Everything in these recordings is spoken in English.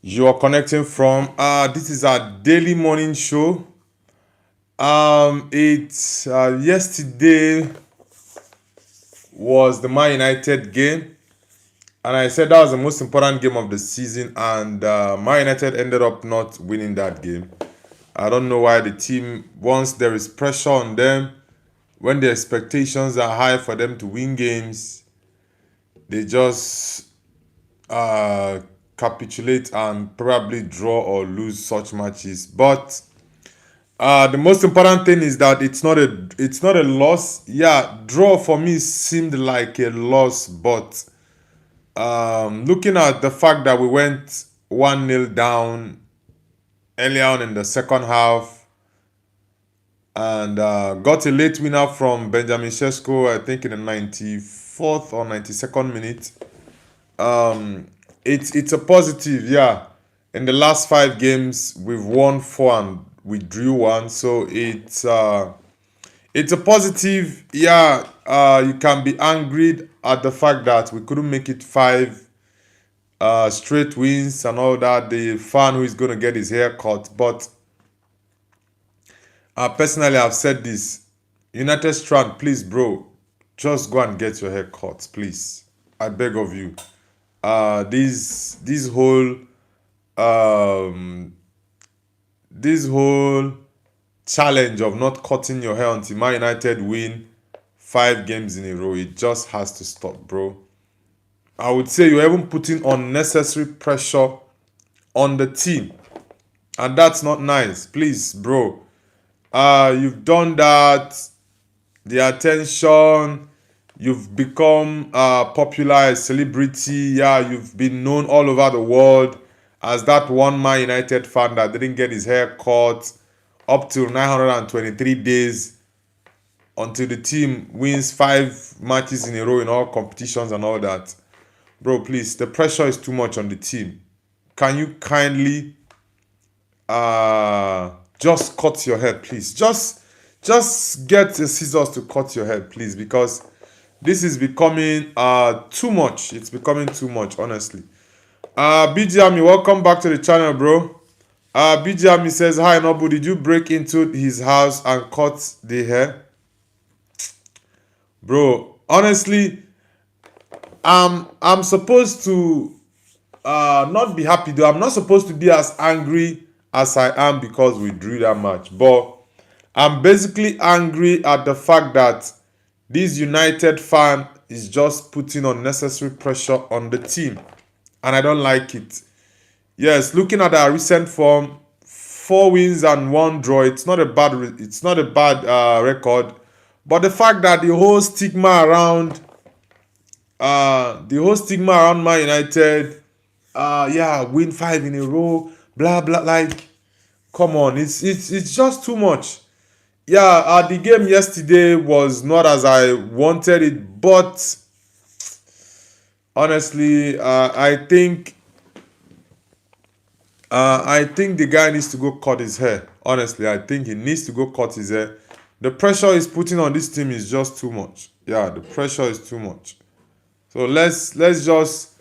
you are connecting from. This is our daily morning show. It's yesterday was the Man United game, and I said that was the most important game of the season, and Man United ended up not winning that game. I don't know why the team, once there is pressure on them, when the expectations are high for them to win games, they just uh, capitulate and probably draw or lose such matches. But the most important thing is that it's not a loss. Yeah, draw for me seemed like a loss, but looking at the fact that we went 1-0 down earlier on in the second half and got a late winner from Benjamin Sesko, I think in the 94th or 92nd minute. It's a positive, yeah. In the last 5 games, we've won 4 and we drew 1, so it's a positive. Yeah, you can be angry at the fact that we couldn't make it 5 straight wins and all that. The fan who is going to get his hair cut, but personally, I've said this. United Strand, please, bro, just go and get your hair cut, please. I beg of you. This whole um this whole challenge of not cutting your hair until Man United win 5 games in a row, it just has to stop, bro. I would say you're even putting unnecessary pressure on the team, and that's not nice. Please, bro. You've done that. The attention. You've become popular, a celebrity. Yeah, you've been known all over the world as that one Man United fan that didn't get his hair cut up to 923 days until the team wins 5 matches in a row in all competitions and all that. Bro, please, the pressure is too much on the team. Can you kindly just cut your hair, please? Just get the scissors to cut your hair, please, because this is becoming too much. It's becoming too much, honestly. BGMI, welcome back to the channel, bro. BGMI says, hi Nobu, did you break into his house and cut the hair? Bro, honestly, I'm supposed to not be happy though. I'm not supposed to be as angry as I am because we drew that match. But I'm basically angry at the fact that this United fan is just putting unnecessary pressure on the team. And I don't like it. Yes, looking at our recent form, 4 wins and 1 draw. It's not a bad record. But the fact that the whole stigma around Man United, yeah, win 5 in a row, blah blah. Like, come on, it's just too much. Yeah, the game yesterday was not as I wanted it, but honestly, I think the guy needs to go cut his hair. Honestly, I think he needs to go cut his hair. The pressure he's putting on this team is just too much. Yeah, the pressure is too much. So let's just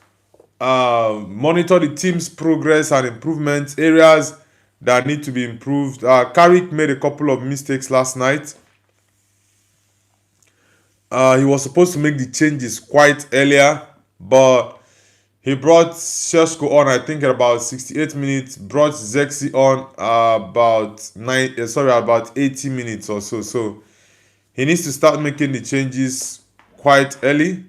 monitor the team's progress and improvement areas that need to be improved. Carrick made a couple of mistakes last night. He was supposed to make the changes quite earlier, but he brought Sheshko on, I think, at about 68 minutes. Brought Zexi on about 80 minutes or so. So he needs to start making the changes quite early.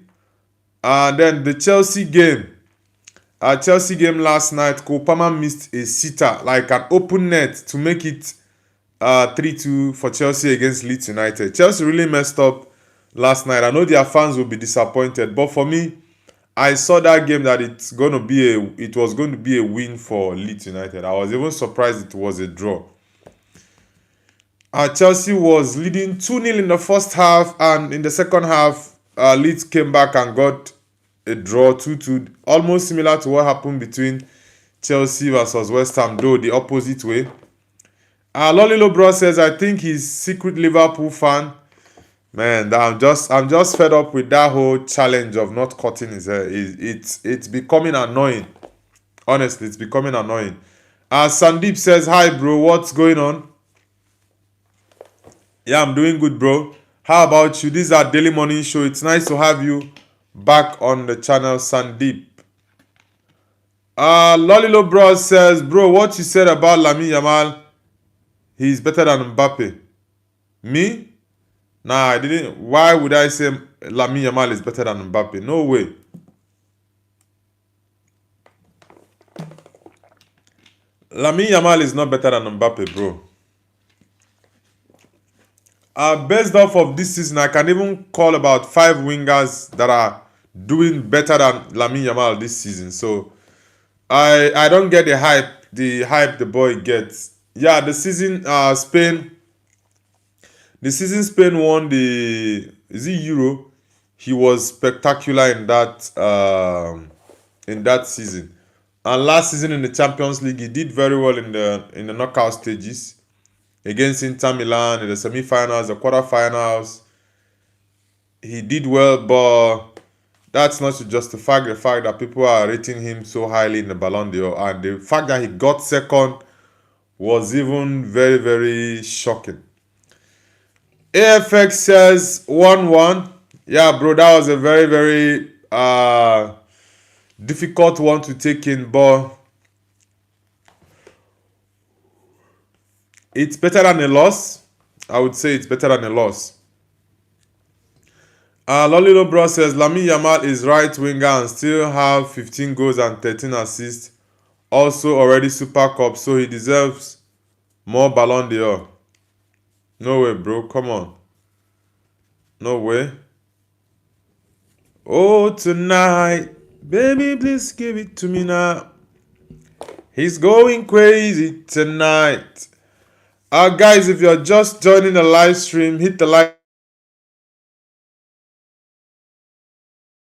And then the Chelsea game last night, Kopama missed a sitter, like an open net, to make it 3-2 for Chelsea against Leeds United. Chelsea really messed up last night. I know their fans will be disappointed, but for me, I saw that game that it was going to be a win for Leeds United. I was even surprised it was a draw. Chelsea was leading 2-0 in the first half, and in the second half, Leeds came back and got a draw 2-2, almost similar to what happened between Chelsea versus West Ham, though the opposite way. Lolilo Bro says, I think he's secret Liverpool fan. Man, I'm just fed up with that whole challenge of not cutting his hair. It's becoming annoying. Honestly, it's becoming annoying. Sandeep says, hi, bro. What's going on? Yeah, I'm doing good, bro. How about you? This is our daily morning show. It's nice to have you back on the channel, Sandeep. Lolilo Bro says, bro, what you said about Lamine Yamal, he's better than Mbappe. Me? Nah, I didn't. Why would I say Lamine Yamal is better than Mbappe? No way. Lamine Yamal is not better than Mbappe, bro. Based off of this season, I can even call about 5 wingers that are doing better than Lamine Yamal this season. So I don't get the boy gets. Yeah, the season Spain won the Euro. He was spectacular in that season. And last season in the Champions League, he did very well in the knockout stages against Inter Milan in the semi-finals, the quarter-finals. He did well, but that's not to justify the fact that people are rating him so highly in the Ballon d'Or. And the fact that he got second was even very, very shocking. AFX says 1-1. Yeah, bro, that was a very, very difficult one to take in, but it's better than a loss. I would say it's better than a loss. Lolilo Bro says Lamine Yamal is right winger and still have 15 goals and 13 assists. Also already Super Cup, so he deserves more Ballon d'Or. No way, bro. Come on. No way. Oh, tonight. Baby, please give it to me now. He's going crazy tonight. Guys, if you're just joining the live stream, hit the like.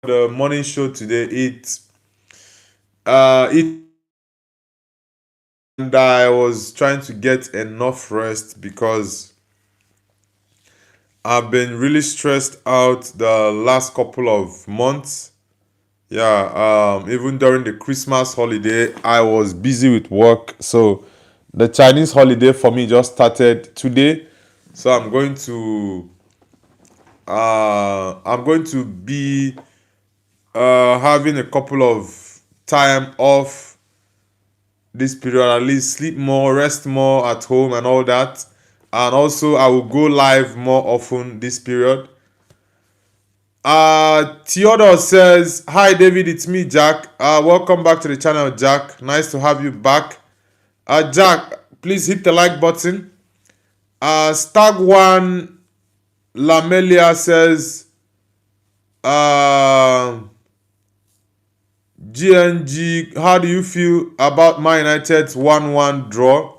The morning show today, and I was trying to get enough rest because I've been really stressed out the last couple of months. Yeah, even during the Christmas holiday, I was busy with work. So the Chinese holiday for me just started today. So I'm going to be having a couple of time off this period, at least sleep more, rest more at home and all that. And also I will go live more often this period. Theodore says, hi David, it's me, Jack. Welcome back to the channel, Jack. Nice to have you back. Jack, please hit the like button. Stag One Lamelia says, GNG, how do you feel about Man United's 1-1 draw?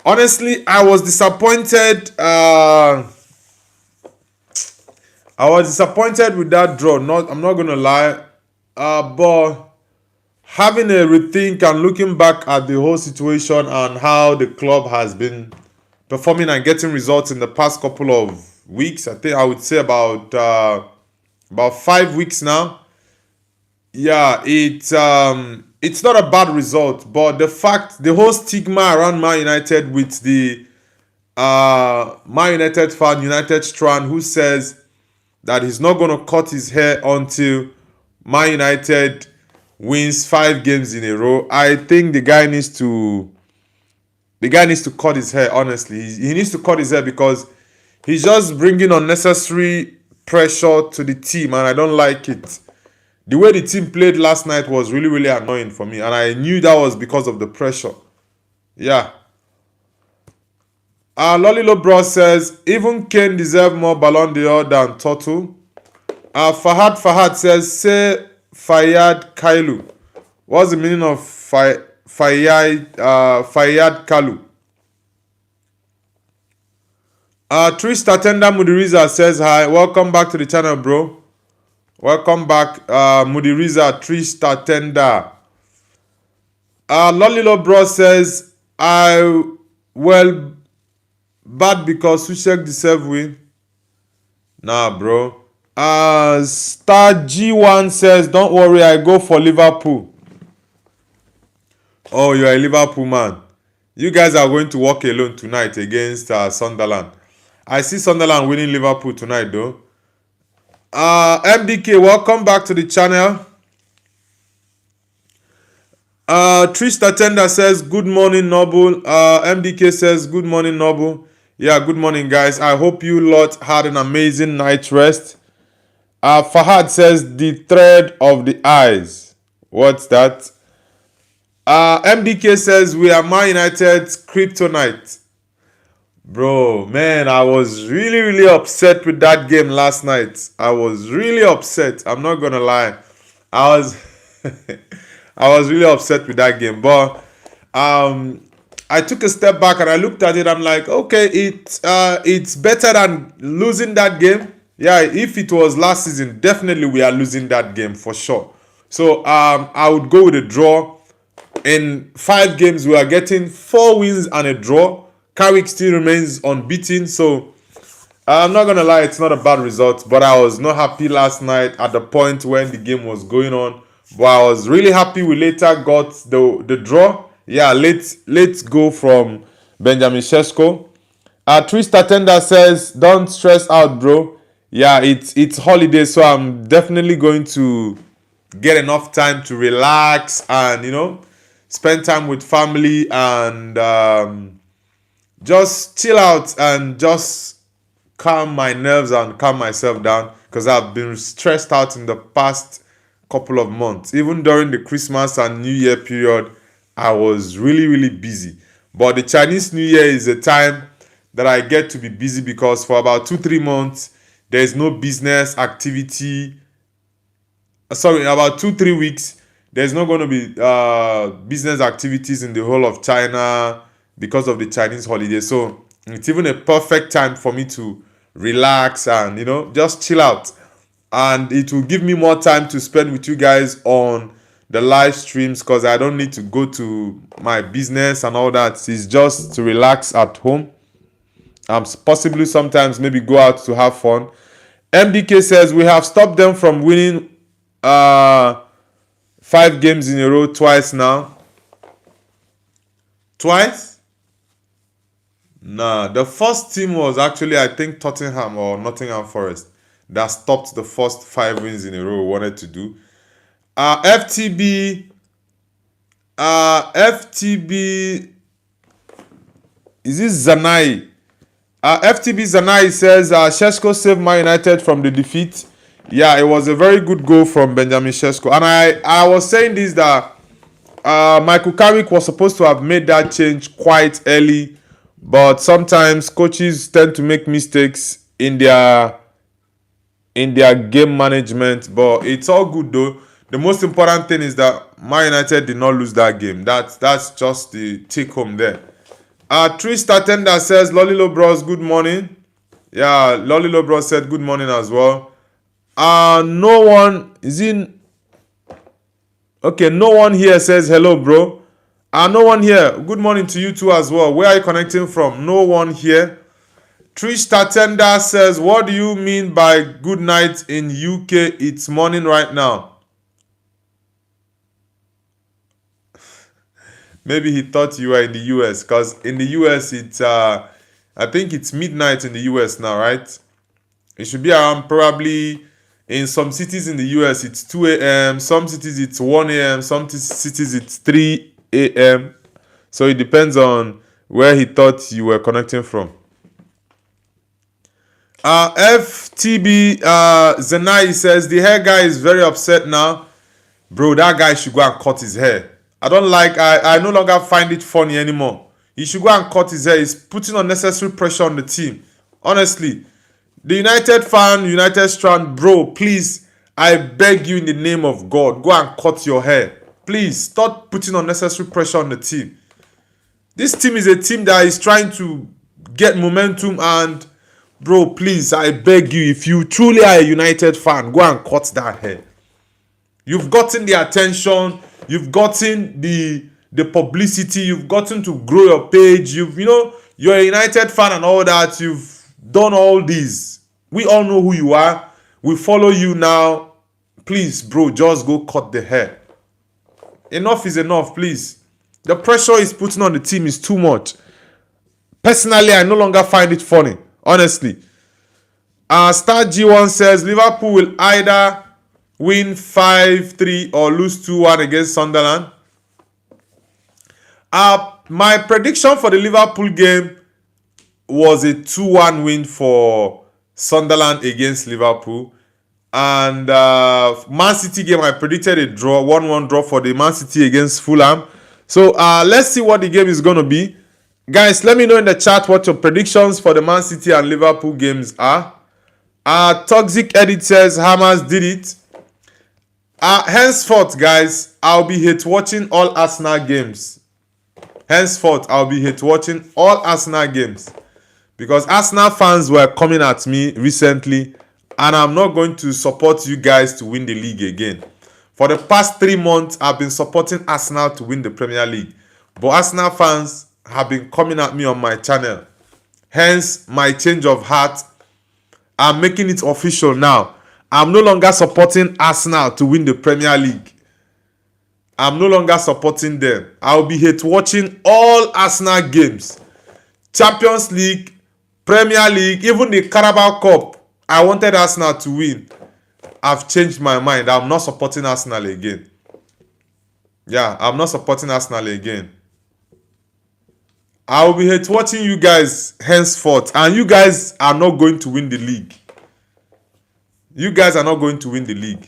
Honestly, I was disappointed. I was disappointed with that draw. I'm not gonna lie. But having a rethink and looking back at the whole situation and how the club has been performing and getting results in the past couple of weeks, I think I would say about 5 weeks now. Yeah, it's not a bad result, but the whole stigma around Man United with the Man United fan, United Strand, who says that he's not going to cut his hair until Man United wins 5 games in a row. I think the guy needs to cut his hair. Honestly, he needs to cut his hair because he's just bringing unnecessary pressure to the team, and I don't like it. The way the team played last night was really, really annoying for me, and I knew that was because of the pressure. Yeah. Lolilo Bro says, even Kane deserves more Ballon d'Or than Totu. Fahad says, say Fayyad Kailu. What's the meaning of Fayyad Kalu? Trista Tenda Mudiriza says, hi, welcome back to the channel, bro. Welcome back, Mudiriza, Trista Tenda. Lolilo Bro says, bad because Sushek deserve win. Nah, bro. Star G1 says, don't worry, I go for Liverpool. Oh, you're a Liverpool man. You guys are going to walk alone tonight against Sunderland. I see Sunderland winning Liverpool tonight, though. MDK, welcome back to the channel. Trista Tender says, good morning, Noble. MDK says, good morning, Noble. Yeah, good morning, guys. I hope you lot had an amazing night's rest. Fahad says, the thread of the eyes. What's that? MDK says, we are Man United's kryptonite. Bro, man, I was really upset with that game last night. I was really upset. I'm not gonna lie. I was I was really upset with that game. But I took a step back and I looked at it. I'm like, okay, it's better than losing that game. Yeah, if it was last season, definitely we are losing that game for sure. So I would go with a draw. In 5 games, we are getting 4 wins and a draw. Carrick still remains unbeaten. So I'm not gonna lie, it's not a bad result. But I was not happy last night at the point when the game was going on. But I was really happy we later got the draw. Yeah, let's go from Benjamin Sesko. Twista Tender says, don't stress out, bro. Yeah, it's holiday, so I'm definitely going to get enough time to relax and spend time with family and just chill out and just calm my nerves and calm myself down because I've been stressed out in the past couple of months. Even during the Christmas and New Year period, I was really busy. But the Chinese New Year is a time that I get to be busy because for about 2-3 months, there's no business activity. Sorry, in about 2-3 weeks, there's not going to be business activities in the whole of China because of the Chinese holiday. So it's even a perfect time for me to relax and just chill out. And it will give me more time to spend with you guys on the live streams because I don't need to go to my business and all that. It's just to relax at home. Possibly sometimes maybe go out to have fun. MDK says we have stopped them from winning 5 games in a row twice now. Twice? Nah, the first team was actually, I think, Tottenham or Nottingham Forest that stopped the first 5 wins in a row we wanted to do. FTB, is this Zanai? FTB Zanai says Sesko saved Man United from the defeat. Yeah, it was a very good goal from Benjamin Sesko. And I was saying this that Michael Carrick was supposed to have made that change quite early. But sometimes coaches tend to make mistakes in their game management. But it's all good though. The most important thing is that Man United did not lose that game. That's just the take home there. Trista Tender says, Lolilo Bros, good morning. Yeah, Lolilo Bros said good morning as well. No one is in. Okay, no one here says hello, bro. No one here. Good morning to you too as well. Where are you connecting from? No one here. Trista Tender says, what do you mean by good night in UK? It's morning right now. Maybe he thought you were in the US because in the US it's I think it's midnight in the US now, right? It should be around probably in some cities in the US it's 2 a.m. Some cities it's 1 a.m. Some cities it's 3 a.m. So it depends on where he thought you were connecting from. FTB Zenai says the hair guy is very upset now. Bro, that guy should go and cut his hair. I no longer find it funny anymore. He should go and cut his hair. He's putting unnecessary pressure on the team. Honestly. The United fan, United strand, bro, please, I beg you in the name of God, go and cut your hair. Please, stop putting unnecessary pressure on the team. This team is a team that is trying to get momentum and, bro, please, I beg you, if you truly are a United fan, go and cut that hair. You've gotten the attention, you've gotten the publicity, you've gotten to grow your page, you're a United fan and all that, you've done all these. We all know who you are. We follow you now. Please, bro, just go cut the hair. Enough is enough, please. The pressure he's putting on the team is too much. Personally, I no longer find it funny, honestly. Star G1 says Liverpool will either win 5-3 or lose 2-1 against Sunderland. My prediction for the Liverpool game was a 2-1 win for Sunderland against Liverpool. And Man City game, I predicted a draw, 1-1 draw for the Man City against Fulham. So let's see what the game is going to be. Guys, let me know in the chat what your predictions for the Man City and Liverpool games are. Toxic Edit says Hammers did it. Henceforth, guys, I'll be hate watching all Arsenal games. Henceforth, I'll be hate watching all Arsenal games. Because Arsenal fans were coming at me recently, and I'm not going to support you guys to win the league again. For the past 3 months, I've been supporting Arsenal to win the Premier League. But Arsenal fans have been coming at me on my channel. Hence, my change of heart. I'm making it official now. I'm no longer supporting Arsenal to win the Premier League. I'm no longer supporting them. I'll be hate watching all Arsenal games. Champions League, Premier League, even the Carabao Cup. I wanted Arsenal to win. I've changed my mind. I'm not supporting Arsenal again. Yeah, I'm not supporting Arsenal again. I will be hate watching you guys henceforth. And you guys are not going to win the league. You guys are not going to win the league.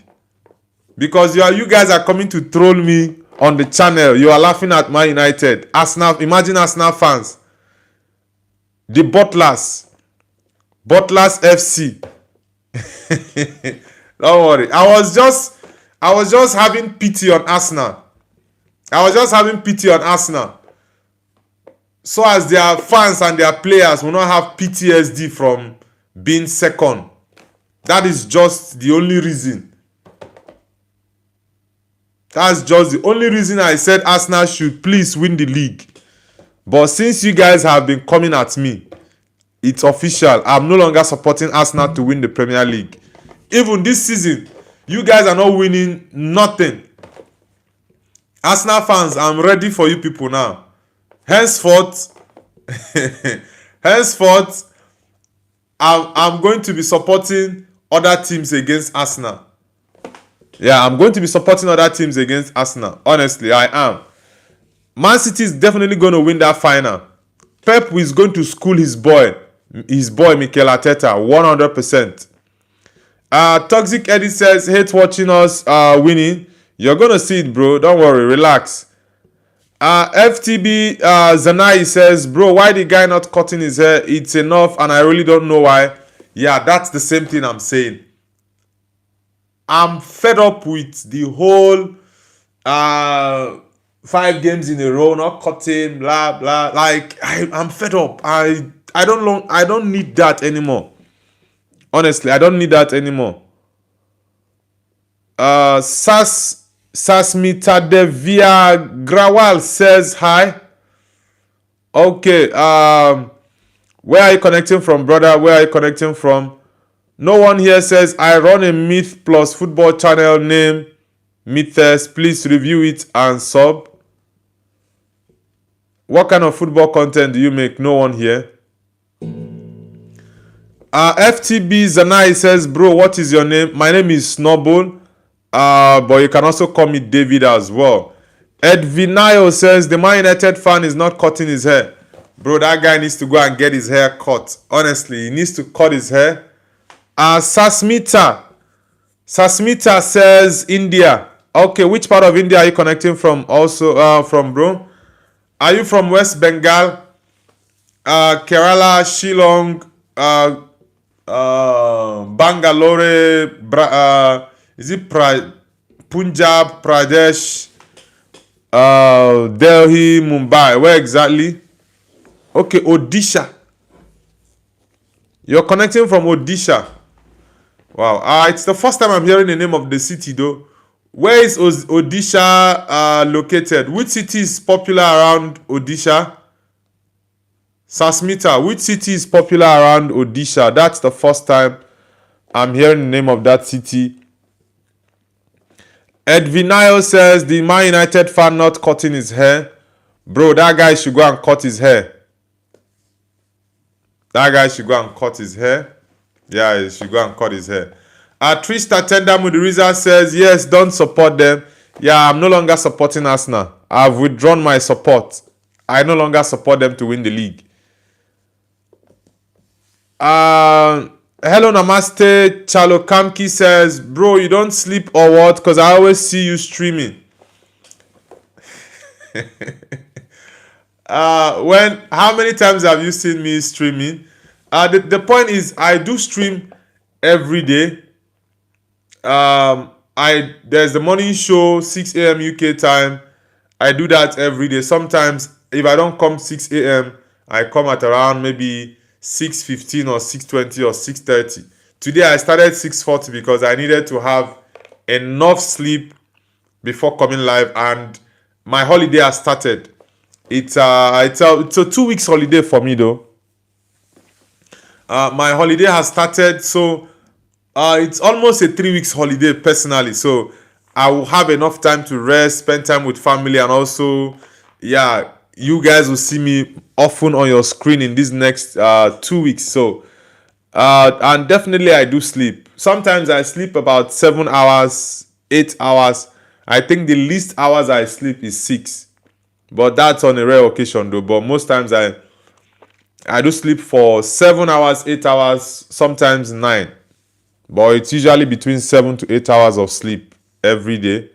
Because you guys are coming to troll me on the channel. You are laughing at Man United. Arsenal, imagine Arsenal fans. The Butlers FC. Don't worry. I was just having pity on Arsenal. So as their fans and their players will not have PTSD from being second. That is just the only reason. That's just the only reason I said Arsenal should please win the league. But since you guys have been coming at me, it's official. I'm no longer supporting Arsenal to win the Premier League. Even this season, you guys are not winning nothing. Arsenal fans, I'm ready for you people now. Henceforth, I'm going to be supporting other teams against Arsenal. Yeah, I'm going to be supporting other teams against Arsenal. Honestly, I am. Man City is definitely going to win that final. Pep is going to school his boy Mikel Arteta, 100%. Toxic Eddie says, hate watching us winning. You're going to see it, bro. Don't worry, relax. FTB Zanai says, bro, why the guy not cutting his hair? It's enough and I really don't know why. Yeah, that's the same thing I'm saying. I'm fed up with the whole 5 games in a row, not cutting, blah, blah. Like, I'm fed up. I don't need that anymore. Honestly, I don't need that anymore. Sasmitadevia Grawal says hi. Okay. Where are you connecting from, brother? Where are you connecting from? No one here says I run a Myth Plus football channel named Myths. Please review it and sub. What kind of football content do you make? No one here. FTB Zanai says, bro, what is your name? My name is Snowball. But you can also call me David as well. Edvinayo says, the Man United fan is not cutting his hair. Bro, that guy needs to go and get his hair cut. Honestly, he needs to cut his hair. Sasmita says, India. Okay, which part of India are you connecting from also, bro? Are you from West Bengal? Kerala, Shillong, Bangalore, Punjab, Pradesh, Delhi, Mumbai? Where exactly? Okay, Odisha. You're connecting from Odisha. Wow. It's the first time I'm hearing the name of the city though. Where is Odisha located? Which city is popular around Odisha? Sasmita, which city is popular around Odisha? That's the first time I'm hearing the name of that city. Edvinayo says, the Man United fan not cutting his hair. Bro, that guy should go and cut his hair. That guy should go and cut his hair. Yeah, he should go and cut his hair. Trista Tender Muduriza says, yes, don't support them. Yeah, I'm no longer supporting Arsenal. I've withdrawn my support. I no longer support them to win the league. Hello, Namaste. Chalo Kamki says, bro, you don't sleep or what? Because I always see you streaming. How many times have you seen me streaming? The point is, I do stream every day. There's the morning show, 6 a.m. UK time. I do that every day. Sometimes if I don't come 6 a.m., I come at around maybe 6:15 or 6:20 or 6:30. Today I started 6:40 because I needed to have enough sleep before coming live, and my holiday has started. It's a 2 weeks holiday for me though. My holiday has started, so it's almost a 3 weeks holiday personally. So I will have enough time to rest, spend time with family, and also, yeah, you guys will see me often on your screen in these next 2 weeks. So, and definitely I do sleep. Sometimes I sleep about 7 hours, 8 hours. I think the least hours I sleep is 6. But that's on a rare occasion though. But most times I do sleep for 7 hours, 8 hours, sometimes 9. But it's usually between 7 to 8 hours of sleep every day.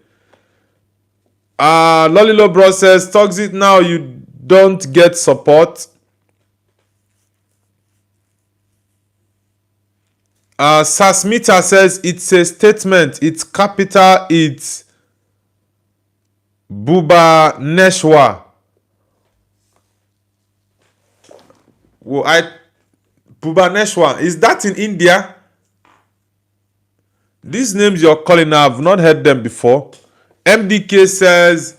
Lolilo Bro says, Toxic now you don't get support. Sasmita says, it's a statement. It's capital. It's Buba Neshwa. Buba Neshwa. Is that in India? These names you're calling, I've not heard them before. MDK says,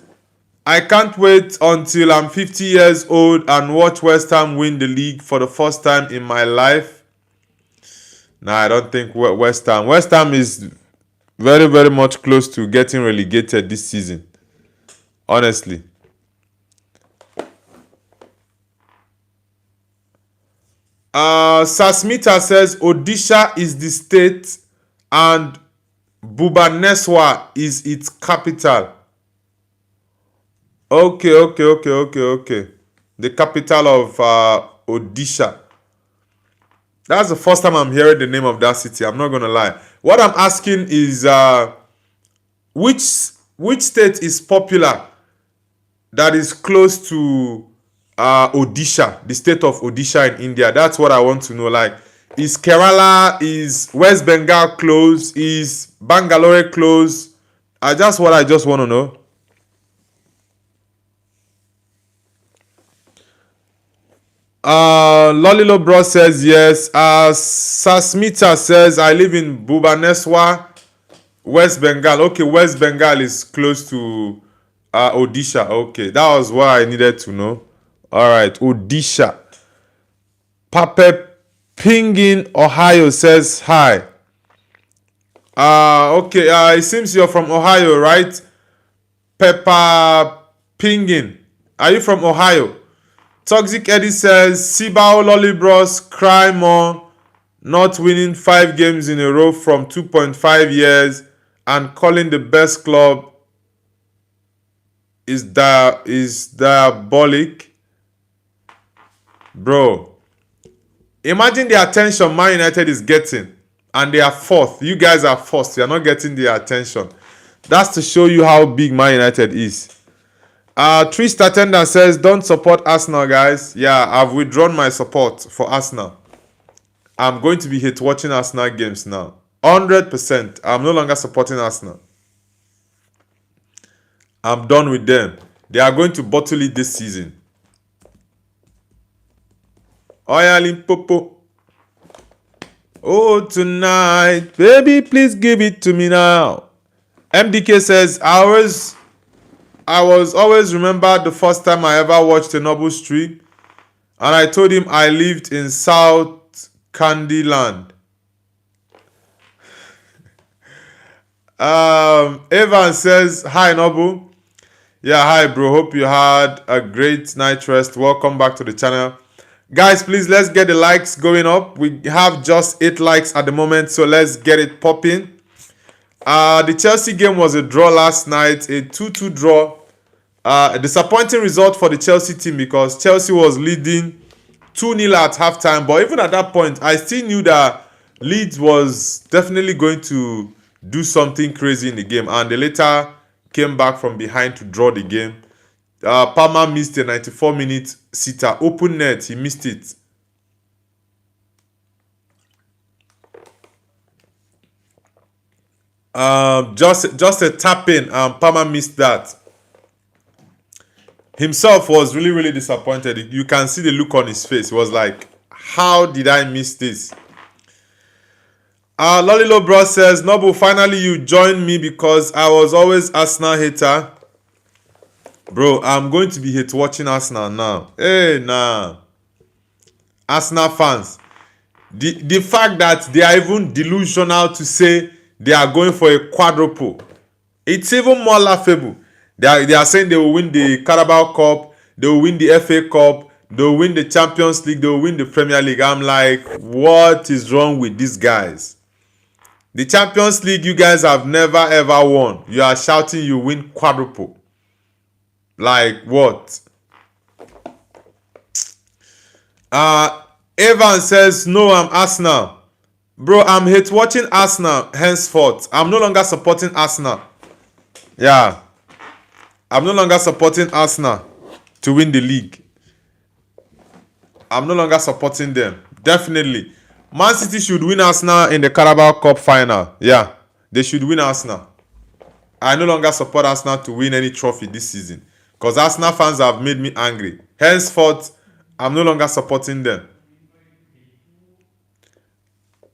I can't wait until I'm 50 years old and watch West Ham win the league for the first time in my life. Nah, I don't think West Ham is very, very much close to getting relegated this season. Honestly. Sasmita says, Odisha is the state and Bhubaneswar is its capital. Okay. The capital of Odisha. That's the first time I'm hearing the name of that city. I'm not gonna lie. What I'm asking is, which state is popular that is close to Odisha, the state of Odisha in India? That's what I want to know. Like, is Kerala, is West Bengal close? Is Bangalore close? That's what I just want to know. Lolilo Bro says yes. Sasmita says, I live in Bhubaneswar, West Bengal. Okay, West Bengal is close to Odisha. Okay, that was what I needed to know. All right, Odisha. Pape Pingin, Ohio says hi. Okay, it seems you're from Ohio, right? Peppa Pingin. Are you from Ohio? Toxic Eddie says, Sibao Lollibros cry more, not winning 5 games in a row from 2.5 years and calling the best club is diabolic. Bro, imagine the attention Man United is getting, and they are 4th. You guys are 1st. You are not getting the attention. That's to show you how big Man United is. Trista Tender says, don't support Arsenal, guys. Yeah, I've withdrawn my support for Arsenal. I'm going to be hate watching Arsenal games now. 100%. I'm no longer supporting Arsenal. I'm done with them. They are going to bottle it this season. Oya Limpopo. Oh, tonight. Baby, please give it to me now. MDK says, I was always remembered the first time I ever watched a noble stream, and I told him I lived in South Candyland. Evan says, hi Noble. Yeah, hi, bro. Hope you had a great night rest. Welcome back to the channel. Guys, please, let's get the likes going up. We have just 8 likes at the moment, so let's get it popping. The Chelsea game was a draw last night, a 2-2 draw. A disappointing result for the Chelsea team because Chelsea was leading 2-0 at halftime. But even at that point, I still knew that Leeds was definitely going to do something crazy in the game. And they later came back from behind to draw the game. Palmer missed a 94-minute sitter. Open net, he missed it. Just a tap in, and Palmer missed that. Himself was really, really disappointed. You can see the look on his face. He was like, how did I miss this? Lolilo Bro says, Noble, finally you joined me because I was always Arsenal hater. Bro, I'm going to be hate watching Arsenal now. Hey, nah. Arsenal fans. The fact that they are even delusional to say they are going for a quadruple. It's even more laughable. They are saying they will win the Carabao Cup, they will win the FA Cup, they will win the Champions League, they will win the Premier League. I'm like, what is wrong with these guys? The Champions League you guys have never ever won. You are shouting you win quadruple. Like what? Evan says, no, I'm Arsenal. Bro, I'm hate watching Arsenal henceforth. I'm no longer supporting Arsenal. Yeah. I'm no longer supporting Arsenal to win the league. I'm no longer supporting them. Definitely. Man City should win Arsenal in the Carabao Cup final. Yeah, they should win Arsenal. I no longer support Arsenal to win any trophy this season because Arsenal fans have made me angry. Henceforth, I'm no longer supporting them.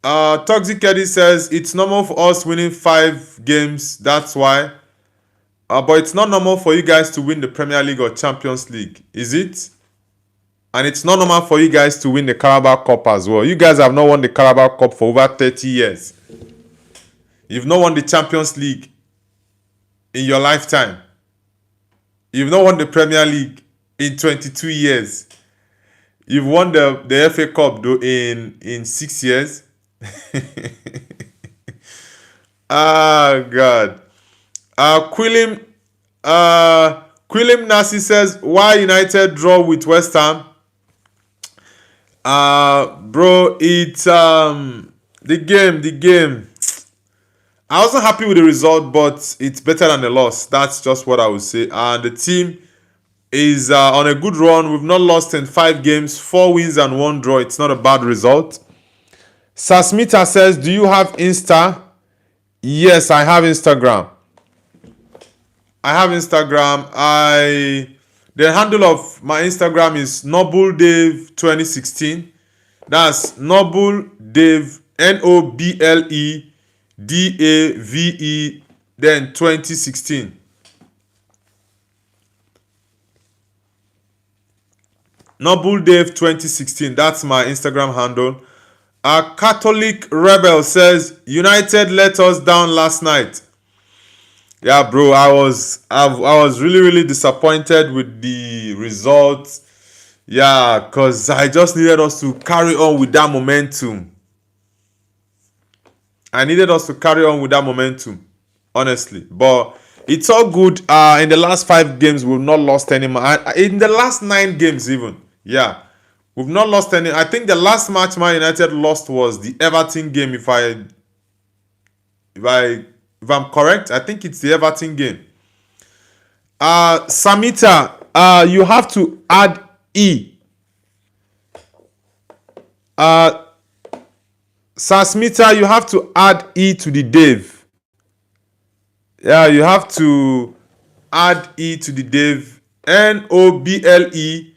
Toxic Eddie says, it's normal for us winning 5 games. That's why. But it's not normal for you guys to win the Premier League or Champions League. Is it? And it's not normal for you guys to win the Carabao Cup as well. You guys have not won the Carabao Cup for over 30 years. You've not won the Champions League in your lifetime. You've not won the Premier League in 22 years. You've won the FA Cup though in 6 years. God. Quillim Nasi says, why United draw with West Ham? Bro, it's the game. I wasn't happy with the result, but it's better than the loss. That's just what I would say. And the team is on a good run. We've not lost in 5 games, 4 wins and 1 draw. It's not a bad result. Sasmita says, do you have Insta? Yes, I have Instagram. The handle of my Instagram is NobleDave2016. That's NobleDave, NobleDave, then 2016. NobleDave2016. That's my Instagram handle. A Catholic Rebel says, United let us down last night. Yeah, bro, I was really, really disappointed with the results. Yeah, because I just needed us to carry on with that momentum. Honestly. But it's all good. In the last 5 games, we've not lost any. In the last 9 games even. Yeah, we've not lost any. I think the last match Man United lost was the Everton game, if I'm correct. I think it's the Everton game. Samita, you have to add E. Sasmita, you have to add E to the Dave. Yeah, you have to add E to the Dave. NobleDave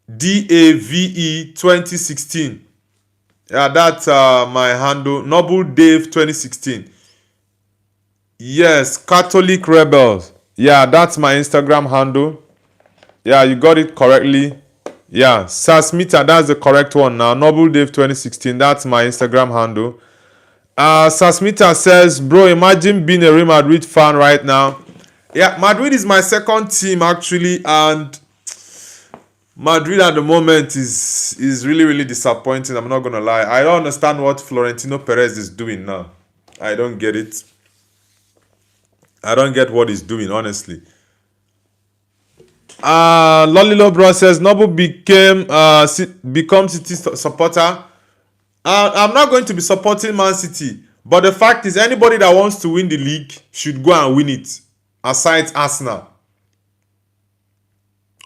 2016. Yeah, that's my handle. NobleDave 2016. Yes, Catholic Rebels. Yeah, that's my Instagram handle. Yeah, you got it correctly. Yeah, Sasmita, that's the correct one now. NobleDave 2016, that's my Instagram handle. Sasmita says, bro, imagine being a Real Madrid fan right now Yeah, Madrid is my second team actually, and Madrid at the moment is really really disappointing. I'm not gonna lie. I don't understand what Florentino Perez is doing now. I don't get it. I don't get what he's doing, honestly. Lolilo Bro says Noble become City supporter. I'm not going to be supporting Man City, but the fact is, anybody that wants to win the league should go and win it. Aside Arsenal,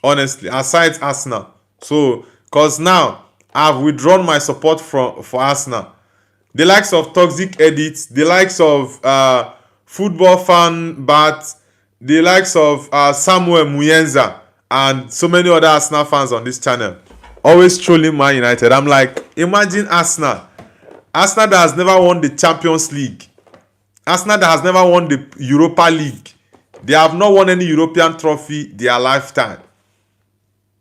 honestly, aside Arsenal. So, cause now I've withdrawn my support for Arsenal. The likes of Toxic Edits, the likes of Football Fan Bat, the likes of Samuel Muyenza, and so many other Arsenal fans on this channel, always trolling Man United. I'm like, imagine Arsenal that has never won the Champions League, Arsenal that has never won the Europa League. They have not won any European trophy their lifetime.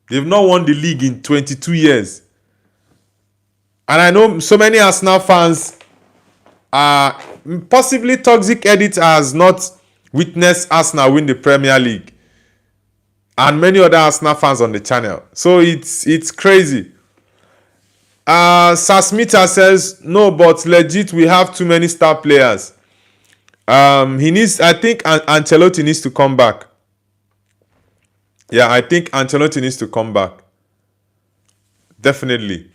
They've not won the league in 22 years. And I know so many Arsenal fans are possibly Toxic Edit has not witnessed Arsenal win the Premier League. And many other Arsenal fans on the channel. So it's crazy. Sasmita says, no, but legit, we have too many star players. I think Ancelotti needs to come back. Yeah, I think Ancelotti needs to come back. Definitely.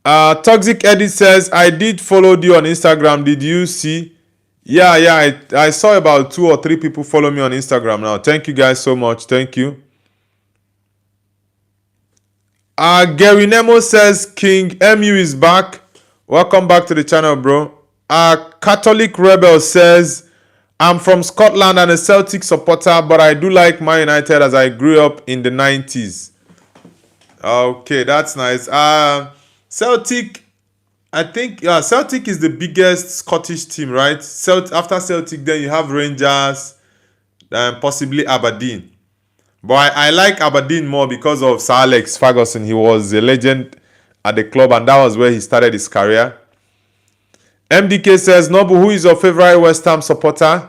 Toxic Edit says, I did follow you on Instagram. Did you see? Yeah, I saw about 2 or 3 people follow me on Instagram now. Thank you guys so much. Thank you. Gary Nemo says, King MU is back. Welcome back to the channel, bro. Catholic Rebel says, I'm from Scotland and a Celtic supporter, but I do like Man United as I grew up in the 90s. Okay, that's nice. Celtic, I think Celtic is the biggest Scottish team, right? After Celtic, then you have Rangers, and possibly Aberdeen. But I like Aberdeen more because of Sir Alex Ferguson. He was a legend at the club, and that was where he started his career. MDK says, Nobu, who is your favorite West Ham supporter?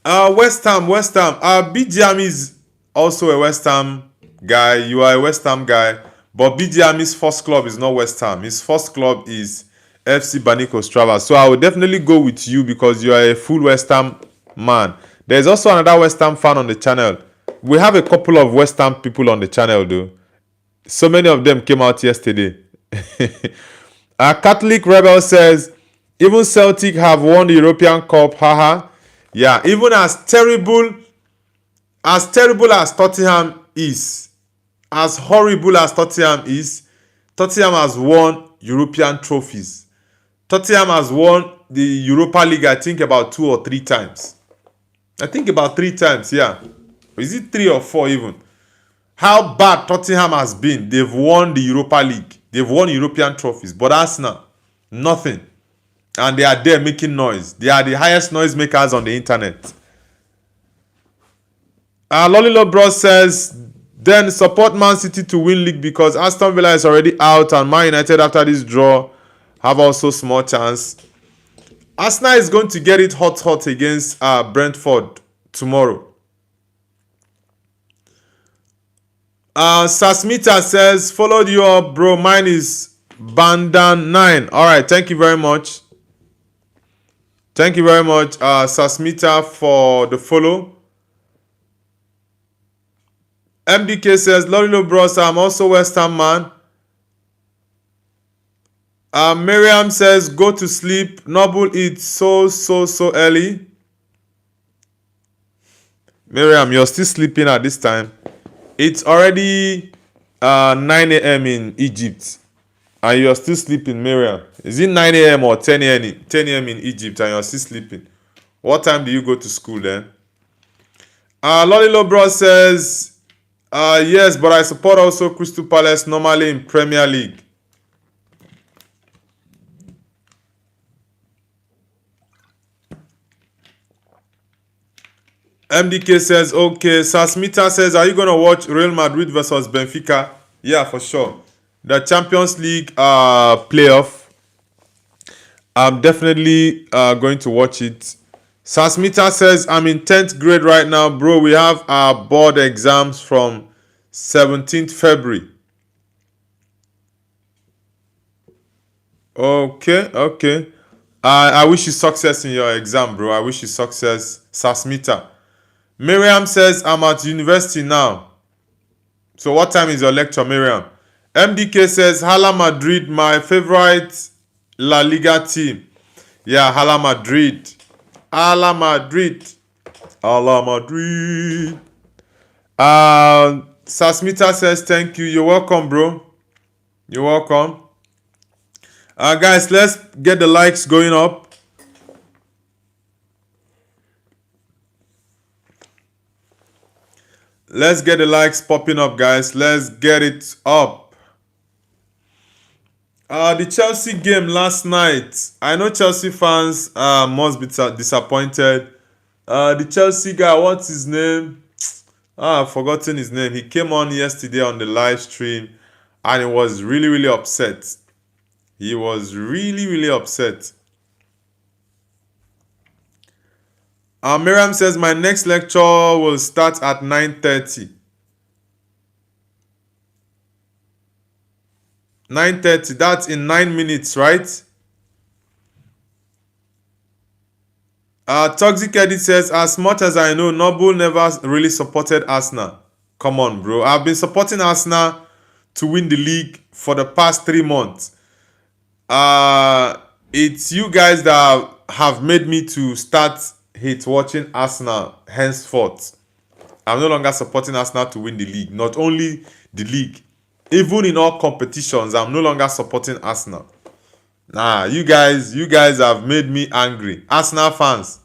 West Ham. BGM is also a West Ham guy. You are a West Ham guy. But BGM's first club is not West Ham. His first club is FC Banik Ostrava. So I will definitely go with you because you are a full West Ham man. There's also another West Ham fan on the channel. We have a couple of West Ham people on the channel, though. So many of them came out yesterday. Catholic Rebel says, even Celtic have won the European Cup. Haha. Yeah, even as terrible as Tottenham is, as horrible as Tottenham is, Tottenham has won European trophies. Tottenham has won the Europa League, I think, about 2 or 3 times. I think about 3 times, yeah. Is it 3 or 4 even? How bad Tottenham has been. They've won the Europa League. They've won European trophies. But Arsenal, nothing. And they are there making noise. They are the highest noise makers on the internet. Lolilo Bros says, then support Man City to win league because Aston Villa is already out and Man United after this draw have also small chance. Arsenal is going to get it hot against Brentford tomorrow. Sasmita says, followed you up, bro. Mine is Bandan9. Alright, thank you very much. Thank you very much, Sasmita, for the follow. MDK says, Lolilo Bros, I'm also West Ham man. Miriam says, go to sleep. Noble, it's so early. Miriam, you're still sleeping at this time. It's already 9 a.m. in Egypt. And you're still sleeping, Miriam. Is it 9 a.m. or 10 a.m. in Egypt and you're still sleeping? What time do you go to school then? Lolilo Bro says, yes, but I support also Crystal Palace normally in Premier League. MDK says, okay. Sasmita says, are you going to watch Real Madrid versus Benfica? Yeah, for sure. The Champions League playoff. I'm definitely going to watch it. Sasmita says, I'm in 10th grade right now, bro. We have our board exams from 17th February. Okay, okay. I wish you success in your exam, bro. I wish you success, Sasmita. Miriam says, I'm at university now. So what time is your lecture, Miriam? MDK says, Hala Madrid, my favorite La Liga team. Yeah, Hala Madrid. Hala Madrid. Hala Madrid. Sasmita says, thank you. You're welcome, bro. You're welcome. Guys, let's get the likes going up. Let's get the likes popping up, guys. Let's get it up. The Chelsea game last night. I know Chelsea fans must be disappointed. The Chelsea guy, what's his name? I've forgotten his name. He came on yesterday on the live stream and he was really, really upset. He was really, really upset. Miriam says, my next lecture will start at 9:30. 9:30, that's in 9 minutes, right? Toxic Edit says, as much as I know, Noble never really supported Arsenal. Come on, bro. I've been supporting Arsenal to win the league for the past 3 months. It's you guys that have made me to start hate watching Arsenal henceforth. I'm no longer supporting Arsenal to win the league. Not only the league, even in all competitions, I'm no longer supporting Arsenal. Nah, you guys have made me angry. Arsenal fans,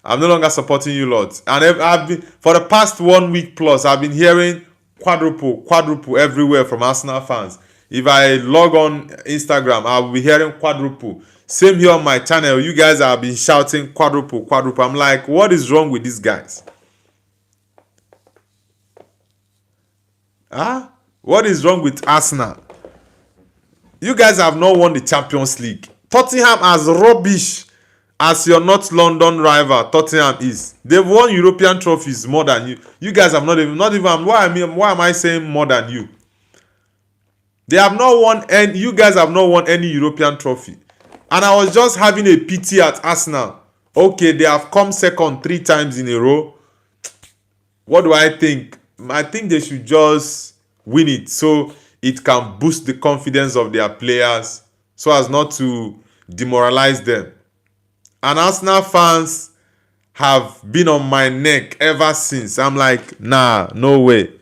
I'm no longer supporting you lot. And I've been, for the past 1 week plus, I've been hearing quadruple everywhere from Arsenal fans. If I log on Instagram, I'll be hearing quadruple. Same here on my channel. You guys have been shouting quadruple. I'm like, what is wrong with these guys? What is wrong with Arsenal? You guys have not won the Champions League. Tottenham, as rubbish as your North London rival, Tottenham is. They've won European trophies more than you. You guys have not even. Why am I saying more than you? They have not won any. You guys have not won any European trophy. And I was just having a pity at Arsenal. Okay, they have come second 3 times in a row. What do I think? I think they should just win it so it can boost the confidence of their players so as not to demoralize them. And Arsenal fans have been on my neck ever since. I'm like, nah, no way.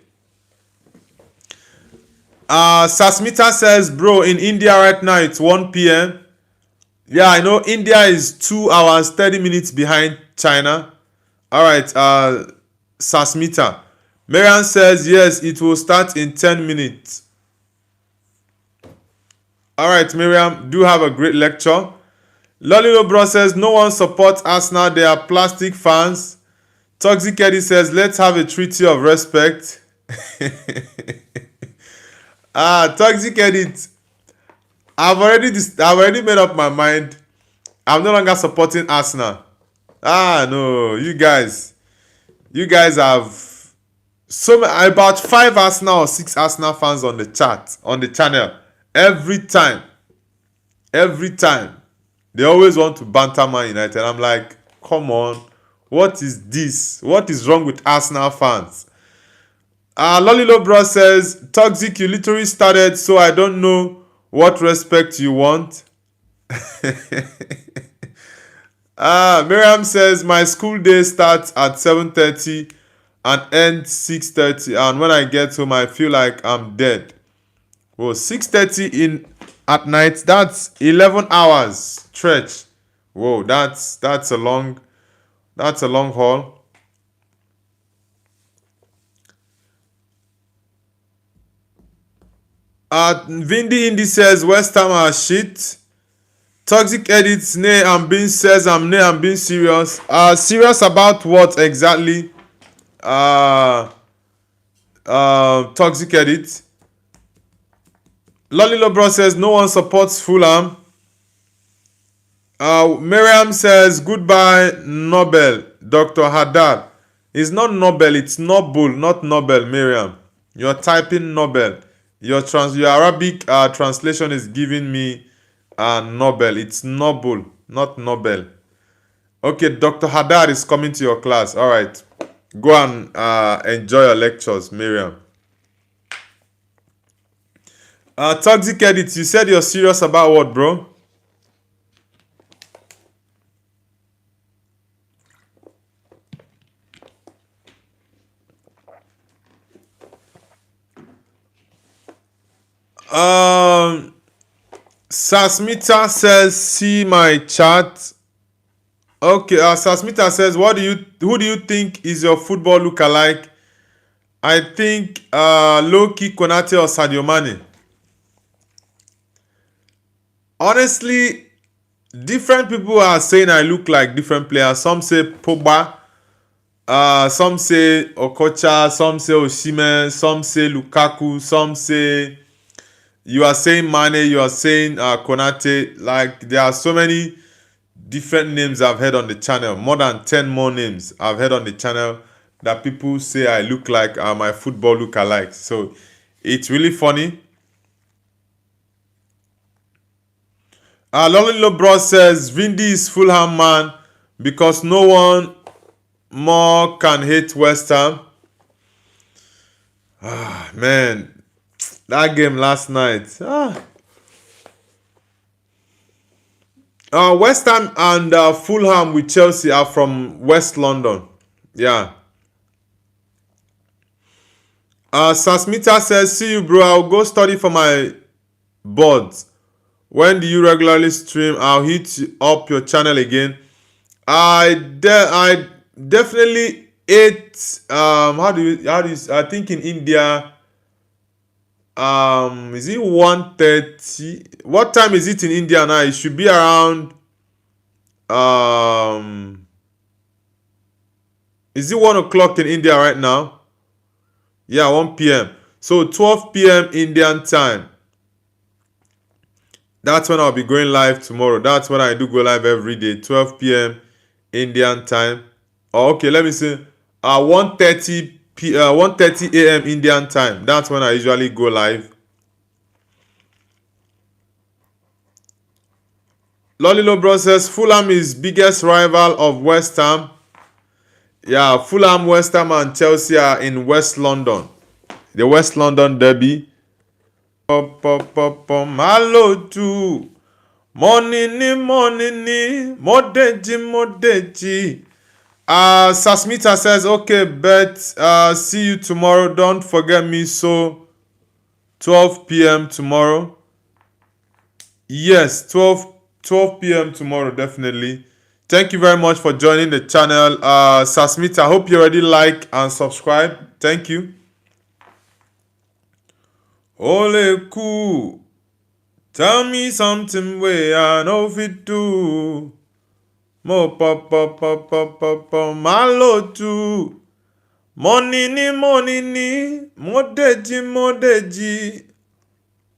Sasmita says, bro, in India right now it's 1 p.m. Yeah, I know India is 2 hours 30 minutes behind China. All right, Sasmita. Marian says, yes, it will start in 10 minutes. All right, Miriam, do have a great lecture. Lolilo Bro says, no one supports Arsenal. They are plastic fans. Toxic Eddie says, let's have a treaty of respect. Toxic Edit. I've already made up my mind. I'm no longer supporting Arsenal. No, you guys have about 5 Arsenal or 6 Arsenal fans on the chat, on the channel. Every time they always want to banter Man United. I'm like, come on, what is this? What is wrong with Arsenal fans? Lolilo Bro says, Toxic, you literally started, so I don't know what respect you want. Miriam says, my school day starts at 7:30 and ends 6:30, and when I get home I feel like I'm dead. Well, 6:30 at night, that's 11 hours stretch. Whoa, that's a long haul. Vindy Indy says West Ham are shit. Toxic Edits, nay, I'm being serious. Serious about what exactly? Toxic Edit. Lolilo Bro says no one supports Fulham. Miriam says, goodbye, Nobel, Dr. Haddad. It's not Nobel, it's Noble, not Nobel, Miriam. You're typing Nobel. Your Arabic translation is giving me Nobel. It's Noble, not Nobel. Okay, Dr. Haddad is coming to your class. All right. Go and enjoy your lectures, Miriam. Toxic Edit, you said you're serious about what, bro? Sasmita says, see my chat. Okay, Sasmita says, who do you think is your football lookalike? I think Loki, Konate, or Sadio Mane. Honestly, different people are saying I look like different players. Some say Pogba, some say Okocha, some say Osimhen, some say Lukaku, some say you are saying Mane, you are saying Konate. Like there are so many different names I've heard on the channel. More than 10 more names I've heard on the channel that people say I look like my football look alike. So it's really funny. Lolilo Bros says Vindy is Fulham man because no one more can hate West Ham. Man, that game last night. West Ham and Fulham with Chelsea are from West London. Yeah. Sasmita says, see you, bro. I'll go study for my boards. When do you regularly stream? I'll hit up your channel again. I definitely ate. How do you? I think in India. Is it 1:30? What time is it in India now? It should be around. Is it 1 o'clock in India right now? Yeah, 1 p.m. So 12 p.m. Indian time. That's when I'll be going live tomorrow. That's when I do go live every day. 12 p.m. Indian time. Oh, okay, let me see. 1:30 a.m. Indian time. That's when I usually go live. Lolilo Bro says Fulham is biggest rival of West Ham. Yeah, Fulham, West Ham, and Chelsea are in West London. The West London derby. Malo too. Morning, Modeji. Sasmita says, okay, bet. See you tomorrow. Don't forget me. So, 12 p.m. tomorrow. Yes, 12 p.m. tomorrow, definitely. Thank you very much for joining the channel. Sasmita, I hope you already like and subscribe. Thank you. Ole cool. Tell me something where I know fit do. Mo malo too. Money ni, modeji.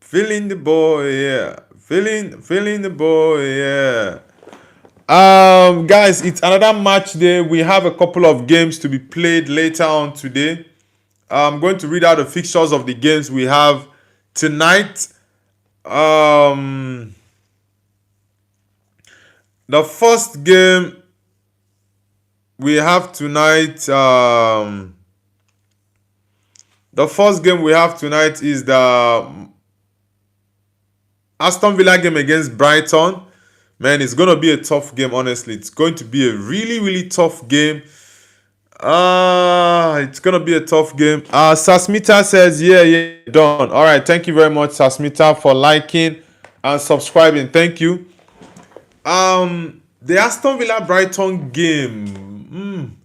Feeling the boy, yeah. Feeling the boy, yeah. Guys, it's another match day. We have a couple of games to be played later on today. I'm going to read out the fixtures of the games we have tonight. The first game we have tonight. The first game we have tonight is the Aston Villa game against Brighton. Man, it's going to be a tough game, honestly. It's going to be a really, really tough game. It's going to be a tough game. Sasmita says, yeah, done. All right, thank you very much, Sasmita, for liking and subscribing. Thank you. The Aston Villa Brighton game.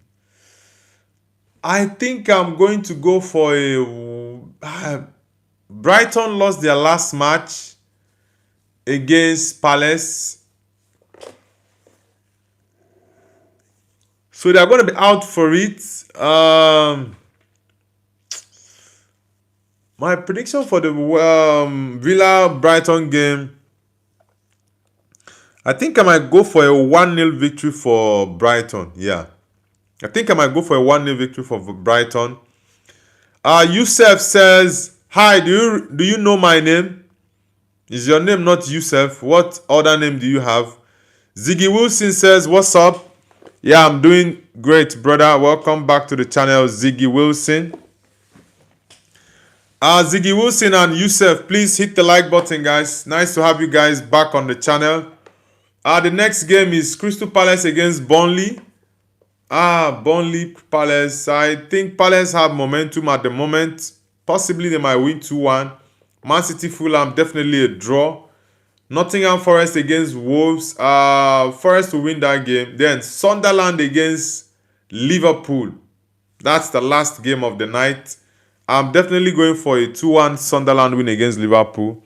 I think I'm going to go for a... Brighton lost their last match against Palace. So they're going to be out for it. My prediction for the Villa Brighton game, I think I might go for a 1-0 victory for Brighton. Yeah. I think I might go for a 1-0 victory for Brighton. Yusuf says, hi, do you know my name? Is your name not Yusuf? What other name do you have? Ziggy Wilson says, what's up? Yeah, I'm doing great, brother. Welcome back to the channel, Ziggy Wilson. Ziggy Wilson and Yusuf, please hit the like button, guys. Nice to have you guys back on the channel. The next game is Crystal Palace against Burnley. Burnley Palace. I think Palace have momentum at the moment. Possibly they might win 2-1. Man City Fulham, definitely a draw. Nottingham Forest against Wolves. Forest will win that game. Then Sunderland against Liverpool. That's the last game of the night. I'm definitely going for a 2-1 Sunderland win against Liverpool.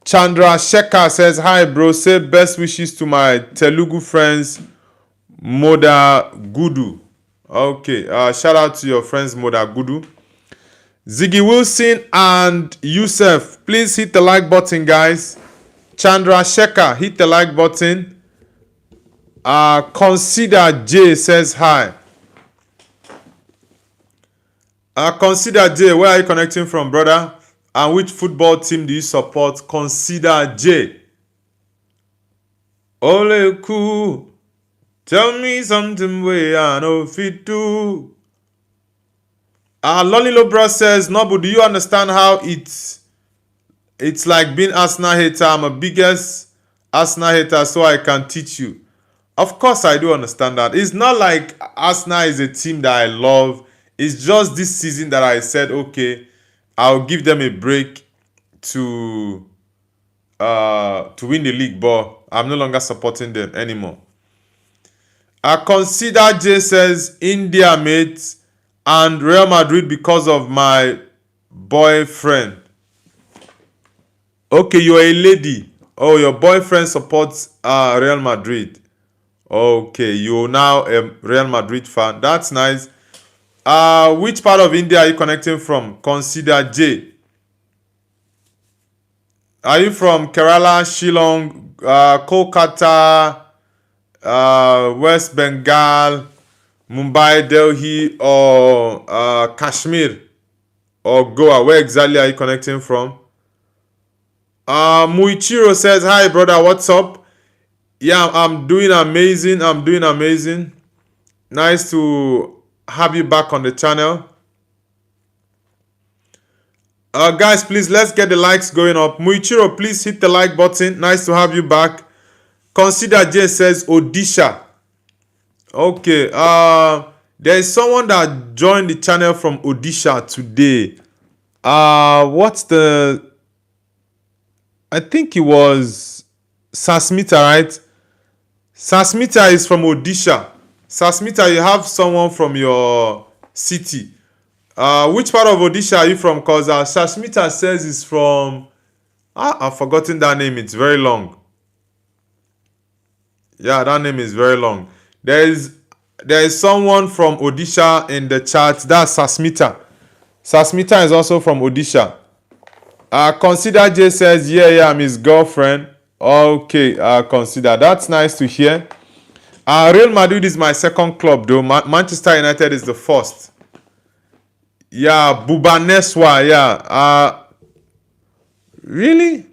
Chandra Shekhar says, hi bro, say best wishes to my Telugu friends, Moda Gudu. Okay, shout out to your friends, Moda Gudu. Ziggy Wilson and Yusuf, please hit the like button, guys. Chandra Shekhar, hit the like button. Consider J says hi. Consider J, where are you connecting from, brother? And which football team do you support? Consider J. Ole cool. Tell me something where I know fit do. Lolilo Bro says, Nobu, do you understand how it's like being Arsenal hater? I'm a biggest Arsenal hater, so I can teach you. Of course, I do understand that. It's not like Arsenal is a team that I love. It's just this season that I said, okay, I'll give them a break to win the league, but I'm no longer supporting them anymore. Consider J says India, mate, and Real Madrid because of my boyfriend. Okay, you're a lady. Oh, your boyfriend supports Real Madrid. Okay, you're now a Real Madrid fan. That's nice. Which part of India are you connecting from? Consider J. Are you from Kerala, Shillong, Kolkata, West Bengal, Mumbai, Delhi, or Kashmir, or Goa? Where exactly are you connecting from? Muichiro says, hi brother, what's up? Yeah, I'm doing amazing. Nice to have you back on the channel. Guys, please, let's get the likes going up. Muichiro, please hit the like button. Nice to have you back. Consider J says Odisha. Okay, there is someone that joined the channel from Odisha today. What's the... I think it was Sasmita, right? Sasmita is from Odisha. Sasmita, you have someone from your city. Which part of Odisha are you from? Because Sasmita says it's from... I've forgotten that name. It's very long. Yeah, that name is very long. There is someone from Odisha in the chat. That's Sasmita. Sasmita is also from Odisha. Consider J says, yeah, I'm his girlfriend. Okay, Consider. That's nice to hear. Real Madrid is my second club, though. Manchester United is the first. Yeah, Bubaneswa, yeah. Really?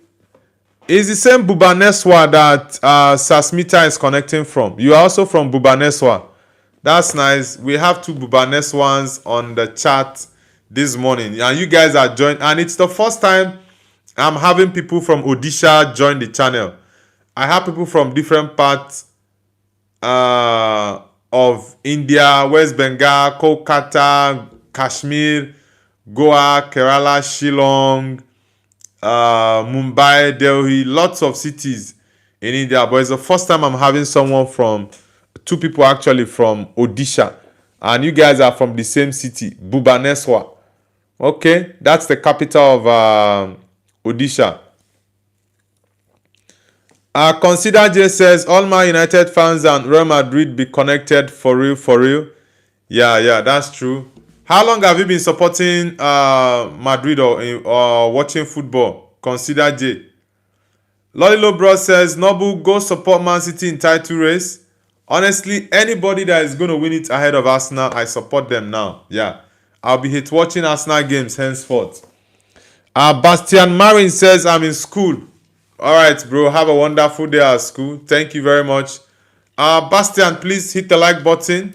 It's the same Bubaneswa that Sasmita is connecting from. You are also from Bubaneswa. That's nice. We have two Bubaneswans on the chat this morning. And you guys are joined. And it's the first time I'm having people from Odisha join the channel. I have people from different parts of India, West Bengal, Kolkata, Kashmir, Goa, Kerala, Shillong, Mumbai, Delhi, lots of cities in India. But it's the first time I'm having someone from, two people actually from Odisha. And you guys are from the same city, Bhubaneswar. Okay, that's the capital of Odisha. Consider J says, all my United fans and Real Madrid be connected for real. Yeah, that's true. How long have you been supporting Madrid or watching football? Consider J. Lolilo Bro says, Nobu, go support Man City in title race. Honestly, anybody that is going to win it ahead of Arsenal, I support them now. Yeah. I'll be hit watching Arsenal games henceforth. Bastian Marin says, I'm in school. All right, bro. Have a wonderful day at school. Thank you very much. Bastian, please hit the like button.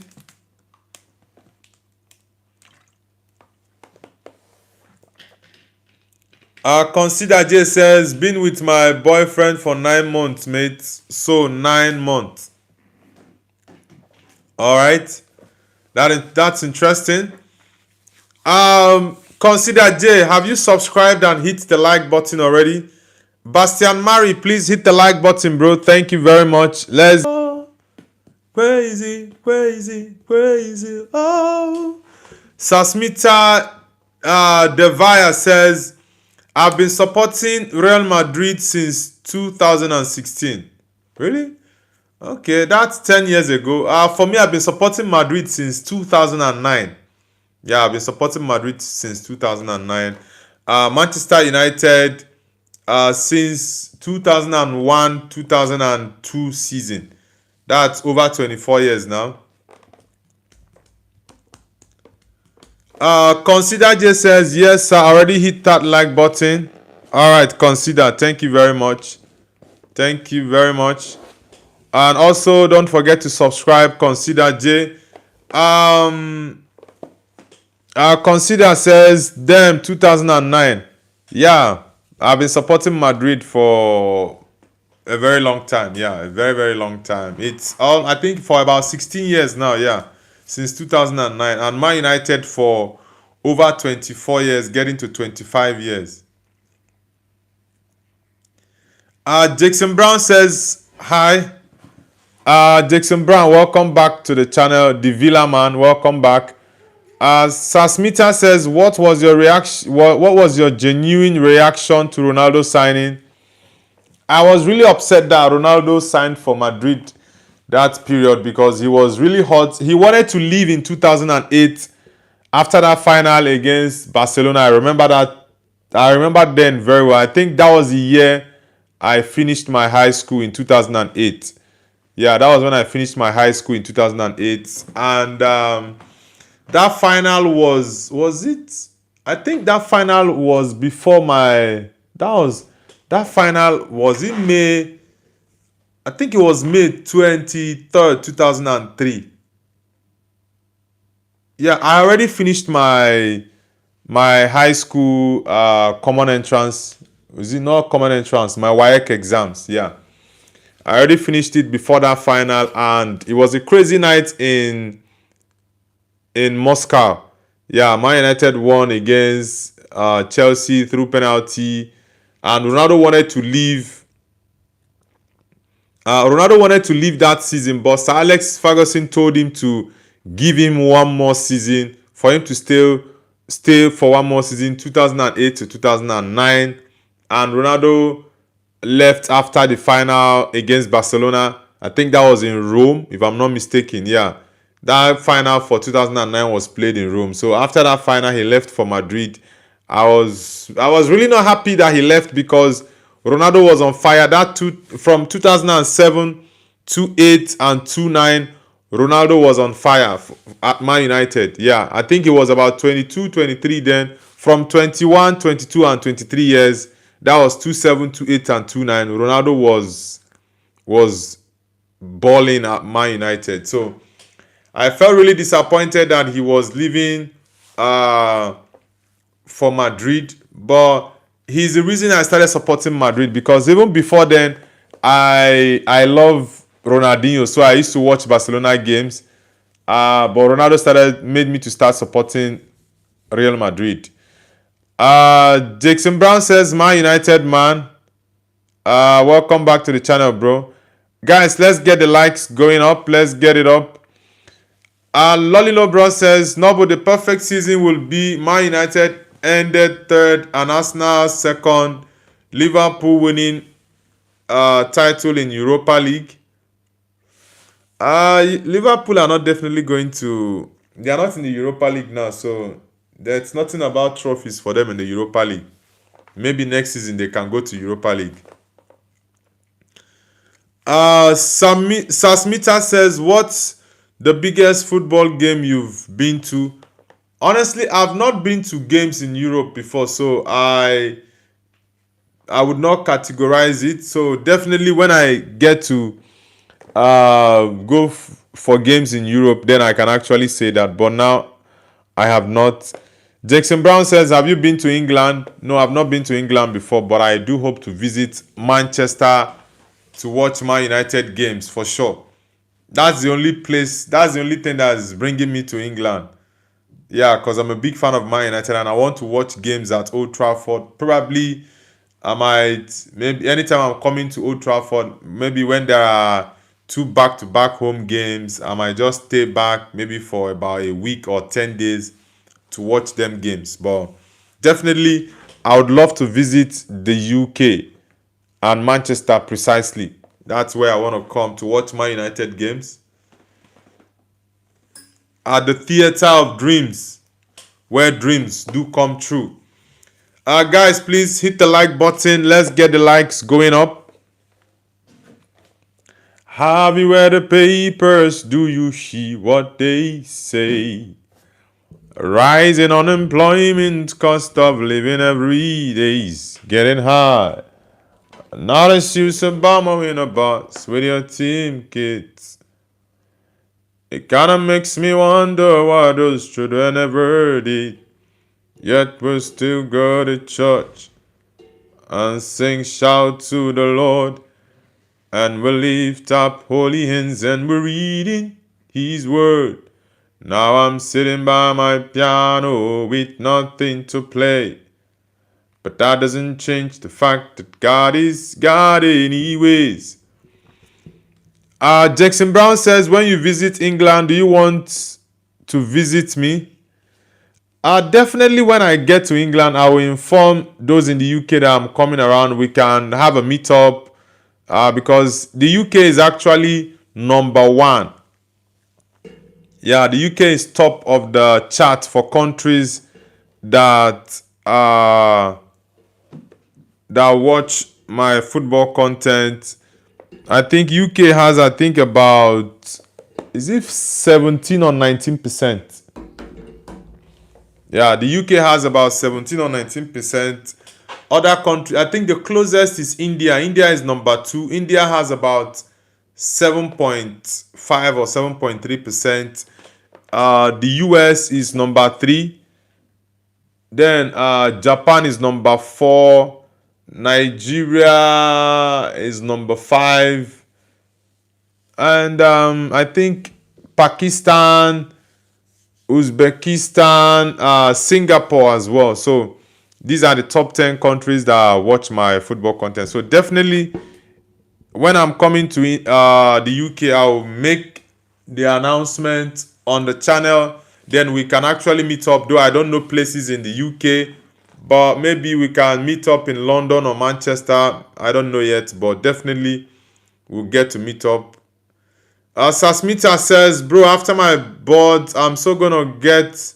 Consider J says, been with my boyfriend for 9 months, mate. So 9 months. All right. That's interesting. Consider J, have you subscribed and hit the like button already? Bastian Mari, please hit the like button, bro. Thank you very much. Let's crazy, crazy, crazy. Oh. Sasmita Devaya says, I've been supporting Real Madrid since 2016. Really? Okay, that's 10 years ago. For me, I've been supporting Madrid since 2009. Yeah, I've been supporting Madrid since 2009. Manchester United since 2001, 2002 season. That's over 24 years now. Consider J says, yes, sir, already hit that like button. All right, Consider. Thank you very much. Thank you very much. And also, don't forget to subscribe, Consider J. Consider says, damn, 2009. Yeah, I've been supporting Madrid for a very long time. Yeah, a very, very long time. It's all, I think, for about 16 years now. Yeah, since 2009. And Man United for over 24 years, getting to 25 years. Jackson Brown says, hi. Jackson Brown, welcome back to the channel. The Villa Man, welcome back. Sasmita says, what was your reaction? What was your genuine reaction to Ronaldo signing? I was really upset that Ronaldo signed for Madrid that period because he was really hot. He wanted to leave in 2008 after that final against Barcelona. I remember that. I remember then very well. I think that was the year I finished my high school in 2008. Yeah, that was when I finished my high school in 2008. And that final was it? I think that final was before my, that final was in May. I think it was May 23rd, 2003. Yeah, I already finished my high school common entrance. Was it not common entrance? My WAEC exams. Yeah, I already finished it before that final, and it was a crazy night in Moscow. Yeah, Man United won against Chelsea through penalty, and Ronaldo wanted to leave. Ronaldo wanted to leave that season, but Sir Alex Ferguson told him to give him one more season for him to stay for one more season, 2008 to 2009. And Ronaldo left after the final against Barcelona. I think that was in Rome, if I'm not mistaken. Yeah, that final for 2009 was played in Rome. So after that final, he left for Madrid. I was really not happy that he left because Ronaldo was on fire. From 2007 to 8 and 29, Ronaldo was on fire at Man United. Yeah, I think it was about 22, 23 then. From 21, 22 and 23 years, that was 27, 28 and 29. Ronaldo was balling at Man United. So I felt really disappointed that he was leaving for Madrid, but he's the reason I started supporting Madrid, because even before then, I love Ronaldinho, so I used to watch Barcelona games. But Ronaldo made me to start supporting Real Madrid. Jackson Brown says, Man United man. Welcome back to the channel, bro. Guys, let's get the likes going up. Let's get it up. Lolilo Bro says, no, but the perfect season will be Man United ended third and Arsenal second, Liverpool winning title in Europa League. Liverpool are not definitely going to, they are not in the Europa League now, so there's nothing about trophies for them in the Europa League. Maybe next season they can go to Europa League. Sasmita says, what's the biggest football game you've been to? Honestly, I've not been to games in Europe before, so I would not categorize it. So definitely, when I get to go for games in Europe, then I can actually say that. But now I have not. Jackson Brown says, have you been to England? No, I've not been to England before, but I do hope to visit Manchester to watch Man United games for sure. That's the only place, that's the only thing that is bringing me to England. Yeah, because I'm a big fan of Man United and I want to watch games at Old Trafford. Probably I might, maybe anytime I'm coming to Old Trafford, maybe when there are two back-to-back home games, I might just stay back maybe for about a week or 10 days to watch them games. But definitely, I would love to visit the UK and Manchester precisely. That's where I want to come to watch my United games. At the Theatre of Dreams, where dreams do come true. Guys, please hit the like button. Let's get the likes going up. Have you read the papers? Do you see what they say? Rising unemployment, cost of living every day's getting high. Not a shoes Obama in a bus with your team kids. It kinda makes me wonder why those children ever did. Yet we still go to church and sing shout to the Lord. And we lift up holy hands and we're reading His word. Now I'm sitting by my piano with nothing to play. But that doesn't change the fact that God is God anyways. Jackson Brown says, when you visit England, do you want to visit me? Definitely when I get to England, I will inform those in the UK that I'm coming around. We can have a meetup because the UK is actually number one. Yeah, the UK is top of the chart for countries that that watch my football content. I think UK has, about, is it 17 or 19%? Yeah, the UK has about 17 or 19%. Other countries, I think the closest is India. India is number 2. India has about 7.5 or 7.3%. The US is number 3. Then Japan is number 4. Nigeria is number 5. And I think Pakistan, Uzbekistan, Singapore as well. So these are the top 10 countries that watch my football content. So definitely, when I'm coming to the UK, I'll make the announcement on the channel. Then we can actually meet up. Though I don't know places in the UK, but maybe we can meet up in London or Manchester. I don't know yet, but definitely we'll get to meet up. Sasmita says, bro, after my board, I'm so gonna get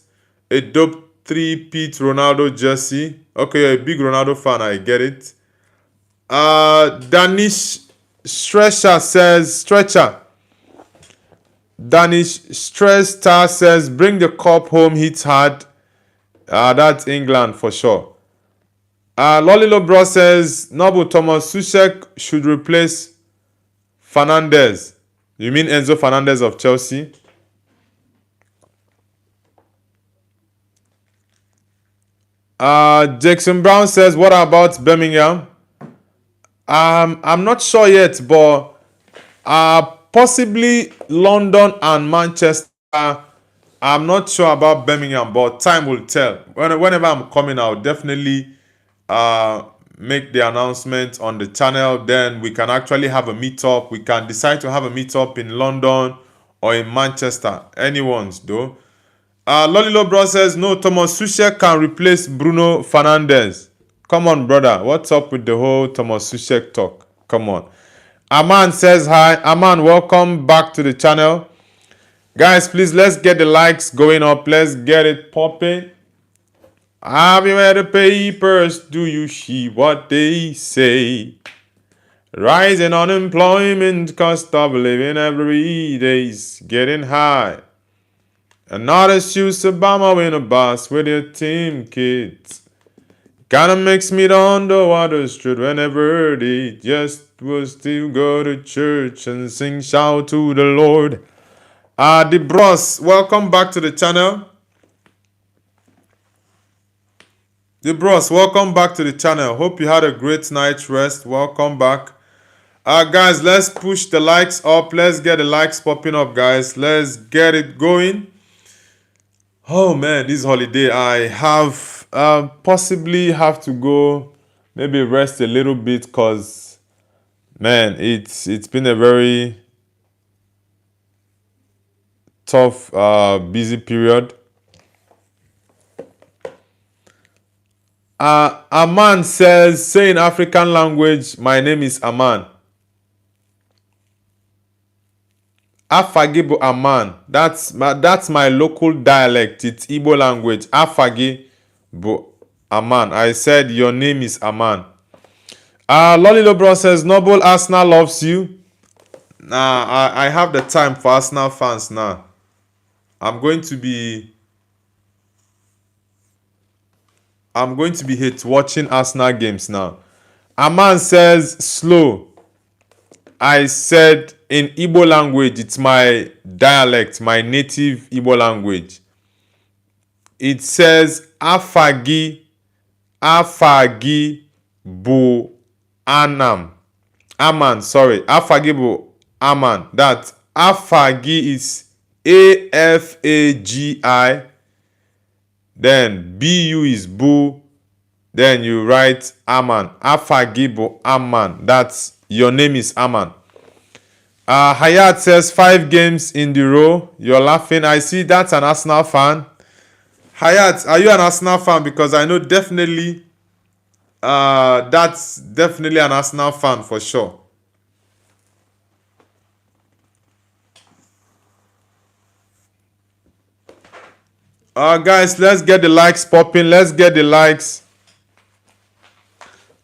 a dope 3-peat Ronaldo jersey. Okay, you're a big Ronaldo fan, I get it. Danish Stretcher says, Danish Stress Star says, bring the cup home, hits hard. That's England for sure. Lolilo Bro says, Nobu Thomas Suchek should replace Fernandez. You mean Enzo Fernandez of Chelsea? Jackson Brown says, what about Birmingham? I'm not sure yet, but possibly London and Manchester. I'm not sure about Birmingham, but time will tell. Whenever I'm coming, I'll definitely make the announcement on the channel. Then we can actually have a meetup. We can decide to have a meetup in London or in Manchester. Anyone's though. Lolilo Bro says, no, Thomas Suchek can replace Bruno Fernandes. Come on, brother. What's up with the whole Thomas Suchek talk? Come on. Aman says hi. Aman, welcome back to the channel. Guys, please, let's get the likes going up. Let's get it popping. Have you read the papers? Do you see what they say? Rising unemployment, cost of living every day's getting high. Another shoes Obama in a bus with your team kids. Kinda makes me wonder what the street whenever they just was to go to church and sing shout to the Lord. The bros, welcome back to the channel. The bros, welcome back to the channel. Hope you had a great night's rest. Welcome back. Guys, let's push the likes up. Let's get the likes popping up, guys. Let's get it going. Oh man, this holiday I have possibly have to go maybe rest a little bit because man, it's been a very tough busy period. Aman says, say in African language, my name is Aman. Afagibo Aman. That's my local dialect. It's Igbo language. Afagibo Aman. I said your name is Aman. Lolilo Bro says, Noble Arsenal loves you. Nah, I have the time for Arsenal fans now. I'm going to be hate watching Arsenal games now. Aman says, slow. I said in Igbo language, it's my dialect, my native Igbo language. It says Afagi Bu Anam. Aman, sorry. Afagi Bu Aman. That Afagi is Afagi. Then Bu is Bu. Then you write Aman. Afagi Bu Aman. That's your name is Aman. Hayat says 5 games in the row. You're laughing. I see that's an Arsenal fan. Hayat, are you an Arsenal fan? Because I know definitely that's definitely an Arsenal fan for sure. Guys, let's get the likes popping. Let's get the likes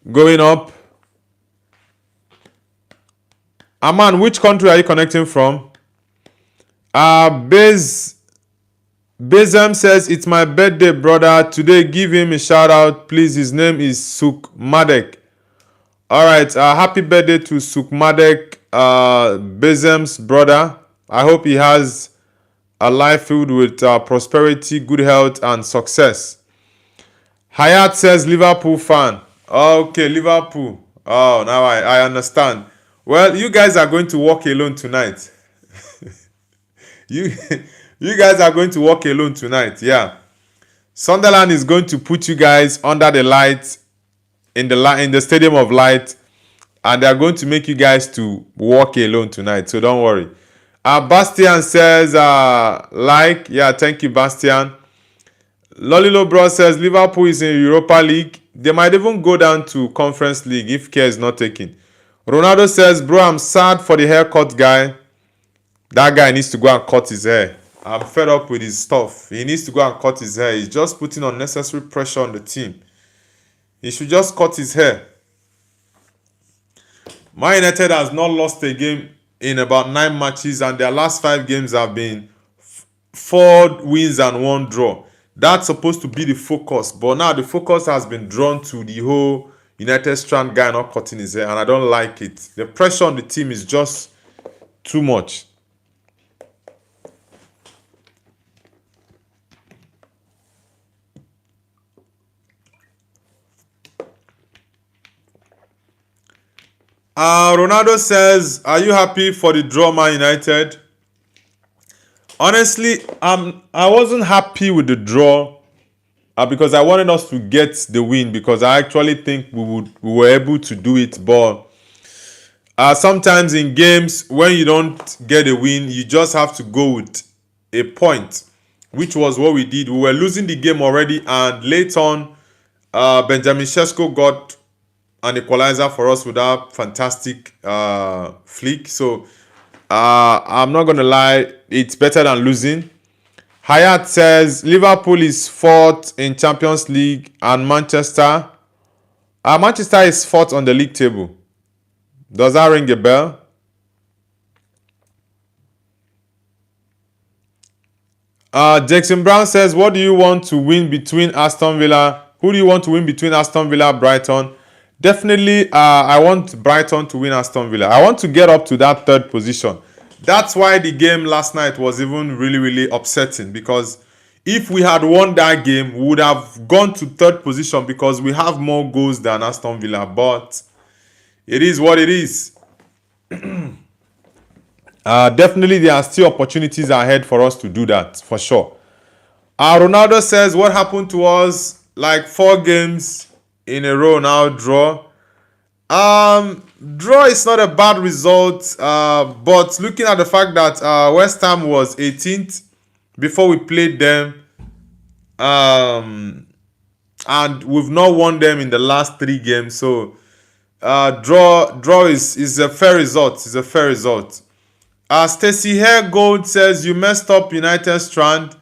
going up. Aman, which country are you connecting from? Bezem says, it's my birthday, brother. Today, give him a shout out, please. His name is Suk Madek. All right. Happy birthday to Suk Madek, Bezem's brother. I hope he has a life filled with prosperity, good health, and success. Hayat says, Liverpool fan. Okay, Liverpool. Oh, now I understand. Well, you guys are going to walk alone tonight. you guys are going to walk alone tonight. Yeah. Sunderland is going to put you guys under the light in the Stadium of Light, and they are going to make you guys to walk alone tonight. So don't worry. Bastian says like. Yeah, thank you, Bastian. Lolilo Bro says Liverpool is in Europa League. They might even go down to Conference League if care is not taken. Ronaldo says, bro, I'm sad for the haircut guy. That guy needs to go and cut his hair. I'm fed up with his stuff. He needs to go and cut his hair. He's just putting unnecessary pressure on the team. He should just cut his hair. Man United has not lost a game in about 9 matches, and their last 5 games have been 4 wins and 1 draw. That's supposed to be the focus, but now the focus has been drawn to the whole United Strand guy not cutting his hair, and I don't like it. The pressure on the team is just too much. Ronaldo says, are you happy for the draw, Man United? Honestly, I wasn't happy with the draw because I wanted us to get the win, because I actually think we were able to do it. But sometimes in games, when you don't get a win, you just have to go with a point, which was what we did. We were losing the game already, and late on, Benjamin Sesko got an equalizer for us with that fantastic flick. So I'm not gonna lie, it's better than losing. Hayat says Liverpool is 4th in Champions League, and Manchester is 4th on the league table. Does that ring a bell? Jackson Brown says, what do you want to win between Aston Villa? Who do you want to win between Aston Villa and Brighton? Definitely, I want Brighton to win Aston Villa. I want to get up to that third position. That's why the game last night was even really, really upsetting, because if we had won that game, we would have gone to third position because we have more goals than Aston Villa. But it is what it is. Definitely, there are still opportunities ahead for us to do that, for sure. Ronaldo says, what happened to us? Like 4 games in a row now, draw. Draw is not a bad result, but looking at the fact that West Ham was 18th before we played them, and we've not won them in the last 3 games, so draw is a fair result. It's a fair result. Stacy Hair Gold says, you messed up United Strand.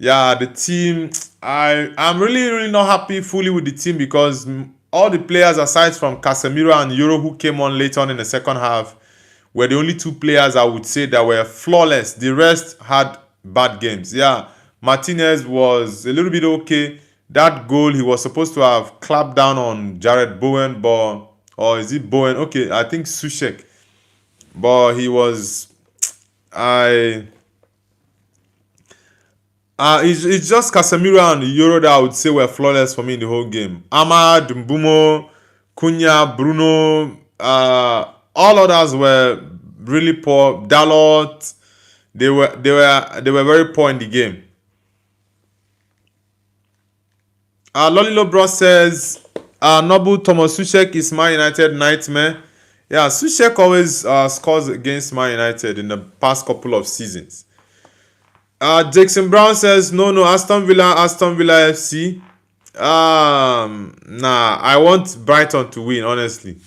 Yeah, the team. I'm really not happy fully with the team, because all the players aside from Casemiro and Euro, who came on late on in the second half, were the only 2 players I would say that were flawless. The rest had bad games. Yeah, Martinez was a little bit okay. That goal, he was supposed to have clapped down on Jared Bowen, but, or is it Bowen? Okay, I think Sushek, but he was. I it's just Casemiro and Euro that I would say were flawless for me in the whole game. Ahmad, Mbumo, Cunha, Bruno, all others were really poor. Dalot, they were very poor in the game. Lolilo Bros says, Noble Thomas Sushek is Man United nightmare. Yeah, Sushek always scores against Man United in the past couple of seasons. Jackson Brown says, no, Aston Villa FC. Nah, I want Brighton to win, honestly.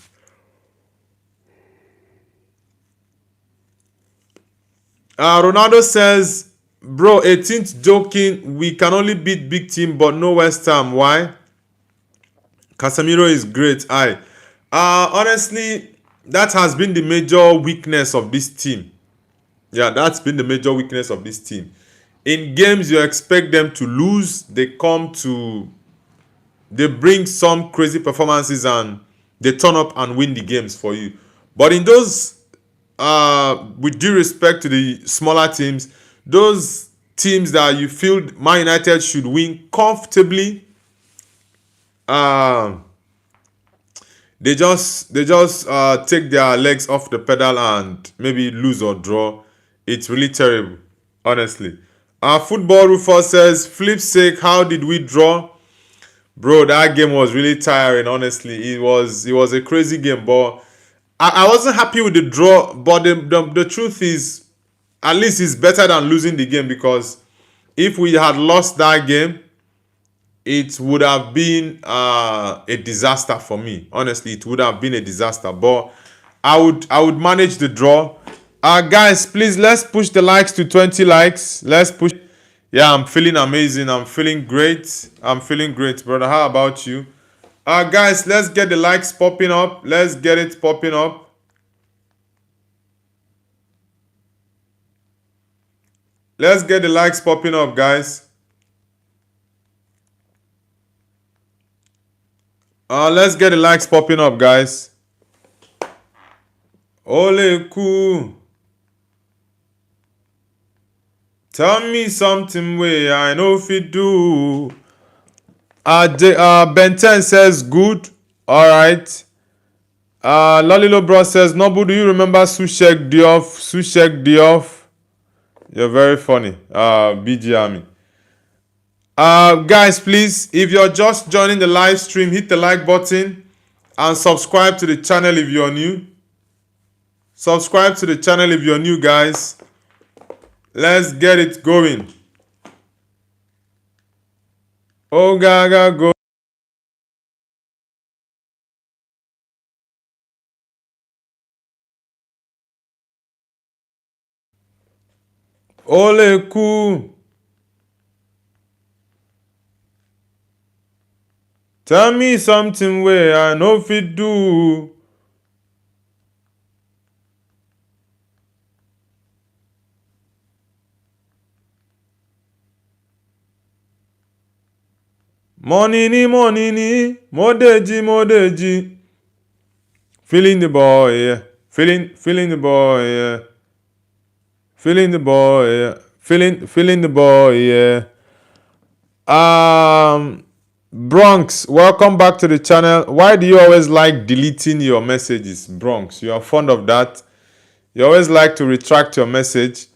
Ronaldo says, bro, 18th joking. We can only beat big team, but no West Ham. Why? Casemiro is great. Honestly, that has been the major weakness of this team. Yeah, that's been the major weakness of this team. In games you expect them to lose, they bring some crazy performances and they turn up and win the games for you. But in those, with due respect to the smaller teams, those teams that you feel Man United should win comfortably, they just take their legs off the pedal and maybe lose or draw. It's really terrible, honestly. Football Rufus says, flip's sake, how did we draw? Bro, that game was really tiring, honestly. It was a crazy game, but I wasn't happy with the draw. But the truth is, at least it's better than losing the game, because if we had lost that game, it would have been a disaster for me. Honestly, it would have been a disaster. But I would manage the draw. Guys, please, let's push the likes to 20 likes. Let's push. Yeah, I'm feeling amazing. I'm feeling great. I'm feeling great, brother. How about you? Guys, let's get the likes popping up. Let's get it popping up. Let's get the likes popping up, guys. Let's get the likes popping up, guys. Ole cool. Tell me something way I know if you do. Ben 10 says good. Alright. Lolilo Bro says, Nobu, do you remember Sushek Diouf? Sushek Diouf. You're very funny. BG Army. Guys, please, if you're just joining the live stream, hit the like button and subscribe to the channel if you're new. Subscribe to the channel if you're new, guys. Let's get it going. Oh, gaga, go. Ole cool. Tell me something way I know if it do. Monini, Modeji. Feeling the boy, yeah. Feeling the boy, yeah. Feeling the boy, yeah. Feeling the boy, yeah. Bronx, welcome back to the channel. Why do you always like deleting your messages, Bronx? You are fond of that. You always like to retract your message.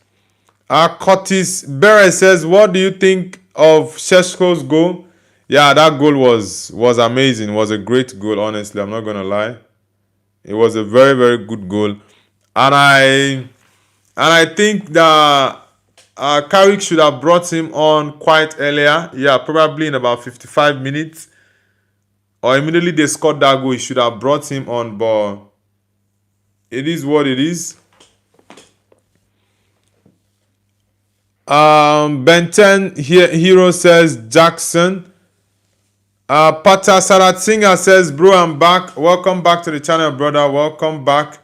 Curtis Bere says, what do you think of Sheshko's goal? Yeah, that goal was amazing. It was a great goal, honestly. I'm not going to lie. It was a very, very good goal. And I think that Carrick should have brought him on quite earlier. Yeah, probably in about 55 minutes. Or immediately they scored that goal, he should have brought him on. But it is what it is. Ben 10 Hero says Jackson. Pata Sarat Singer says, bro, I'm back. Welcome back to the channel, brother. Welcome back.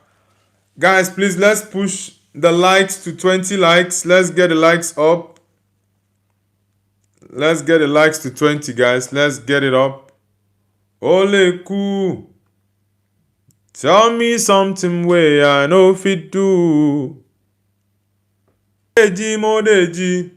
Guys, please, let's push the likes to 20 likes. Let's get the likes up. Let's get the likes to 20, guys. Let's get it up. Ole cool. Tell me something where I know if it do. Modeji, Modeji.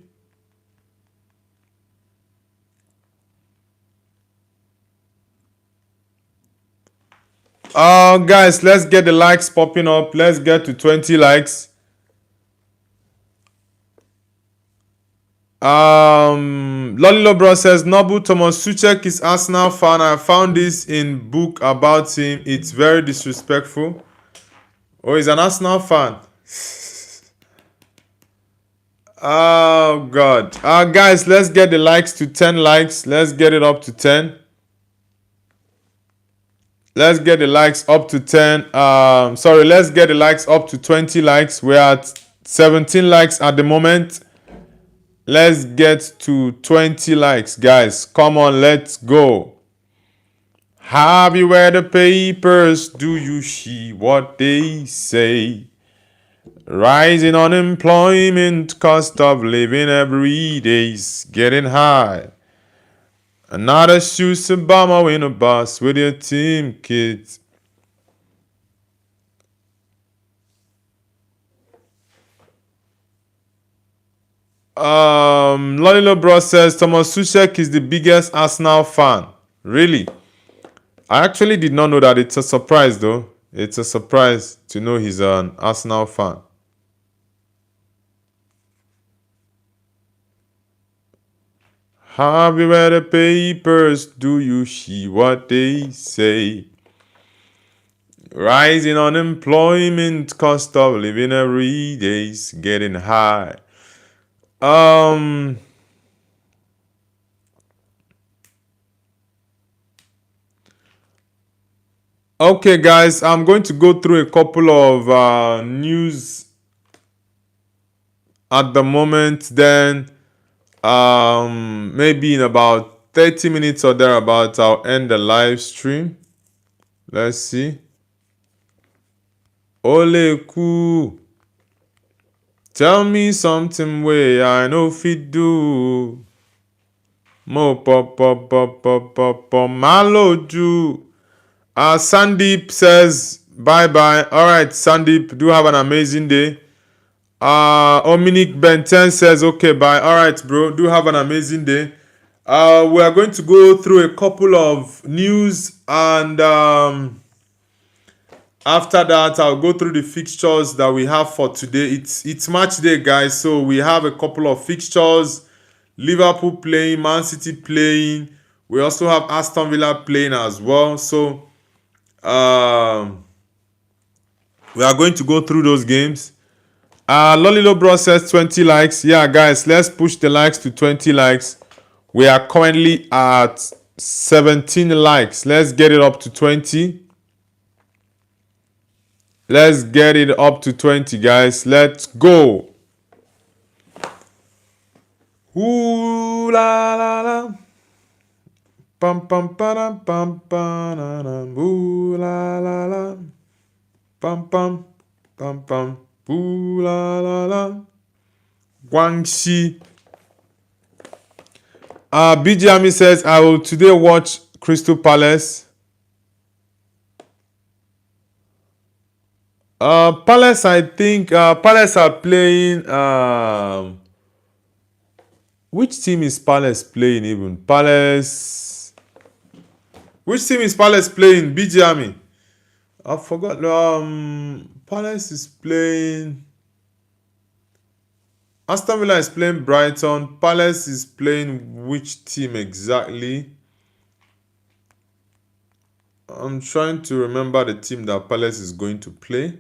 Guys, let's get the likes popping up. Let's get to 20 likes. Lolilo Bro says, Nobu Thomas Suchek is Arsenal fan. I found this in book about him. It's very disrespectful. Oh, he's an Arsenal fan. Oh, God. Guys, let's get the likes to 10 likes. Let's get it up to 10. Let's get the likes up to 10. Let's get the likes up to 20 likes. We're at 17 likes at the moment. Let's get to 20 likes, guys. Come on, let's go. Have you read the papers? Do you see what they say? Rising unemployment, cost of living every day's getting high. Another shoes Obama in a bus with your team, kids. Lolilo Bro says Thomas Suchek is the biggest Arsenal fan. Really? I actually did not know that. It's a surprise, though. It's a surprise to know he's an Arsenal fan. Have you read the papers? Do you see what they say? Rising unemployment, cost of living every day's getting high. Okay, guys, I'm going to go through a couple of news at the moment. Then, maybe in about 30 minutes or thereabouts, I'll end the live stream. Let's see. Ole ku. Tell me something way I know fit do. Mo pop maloju. Sandeep says bye. Alright, Sandeep, do have an amazing day. Ominic Benten says okay, bye. Alright, bro, do have an amazing day. We are going to go through a couple of news, and after that I'll go through the fixtures that we have for today. It's match day, guys, so we have a couple of fixtures. Liverpool playing, Man City playing. We also have Aston Villa playing as well. So we are going to go through those games. Lolilo Bro says 20 likes. Yeah, guys, let's push the likes to 20 likes. We are currently at 17 likes. Let's get it up to 20. Let's get it up to 20, guys. Let's go. Ooh la la la. Pam pam pam pam pam. Ooh la la la. Pam pam pam. Ooh la la la. Guangxi. BG Ami says, I will today watch Crystal Palace. Palace, I think Palace are playing. Which team is Palace playing even? Palace. Which team is Palace playing? BG Ami. I forgot. Palace is playing. Aston Villa is playing Brighton. Palace is playing which team exactly? I'm trying to remember the team that Palace is going to play.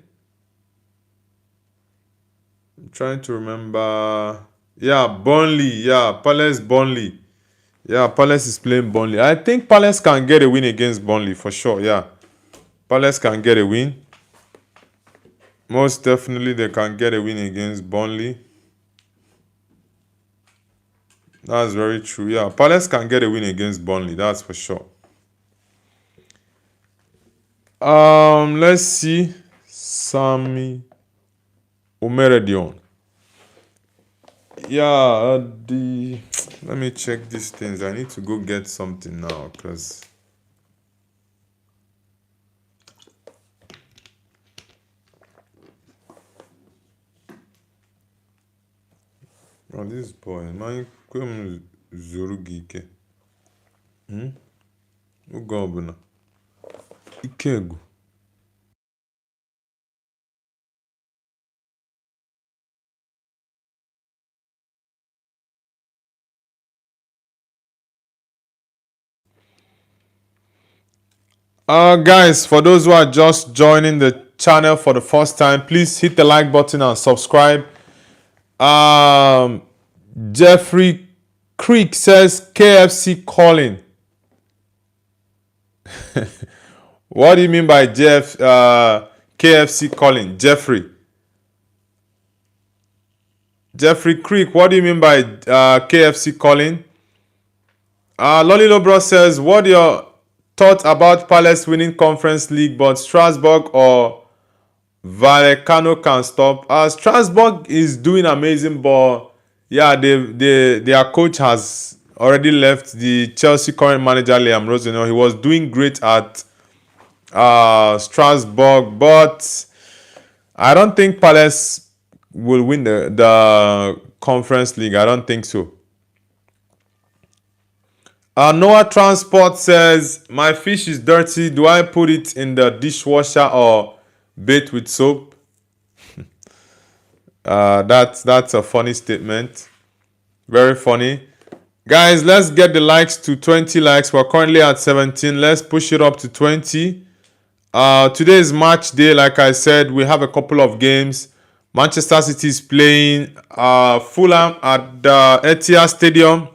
I'm trying to remember. Yeah, Burnley. Yeah, Palace, Burnley. Yeah, Palace is playing Burnley. I think Palace can get a win against Burnley for sure. Yeah, Palace can get a win. Most definitely, they can get a win against Burnley. That's very true. Yeah, Palace can get a win against Burnley. That's for sure. Let's see. Sami Omeredion. Yeah, let me check these things. I need to go get something now because this boy, man, come Zorugike. Ugobuna. Ikegu. Guys, for those who are just joining the channel for the first time, please hit the like button and subscribe. Jeffrey Creek says KFC calling. What do you mean by KFC calling? Jeffrey Creek, what do you mean by KFC calling? Lolly Lobro says, what are your thoughts about Palace winning Conference League, but Strasbourg or Vallecano can stop? Strasbourg is doing amazing, but yeah, their coach has already left. The Chelsea current manager, Liam Rosenau, he was doing great at Strasbourg, but I don't think Palace will win the Conference League. I don't think so. Noah Transport says, my fish is dirty. Do I put it in the dishwasher or bathe with soap? That's a funny statement. Very funny. Guys, let's get the likes to 20 likes. We're currently at 17. Let's push it up to 20. Today is match day. Like I said, we have a couple of games. Manchester City is playing Fulham at the Etihad Stadium.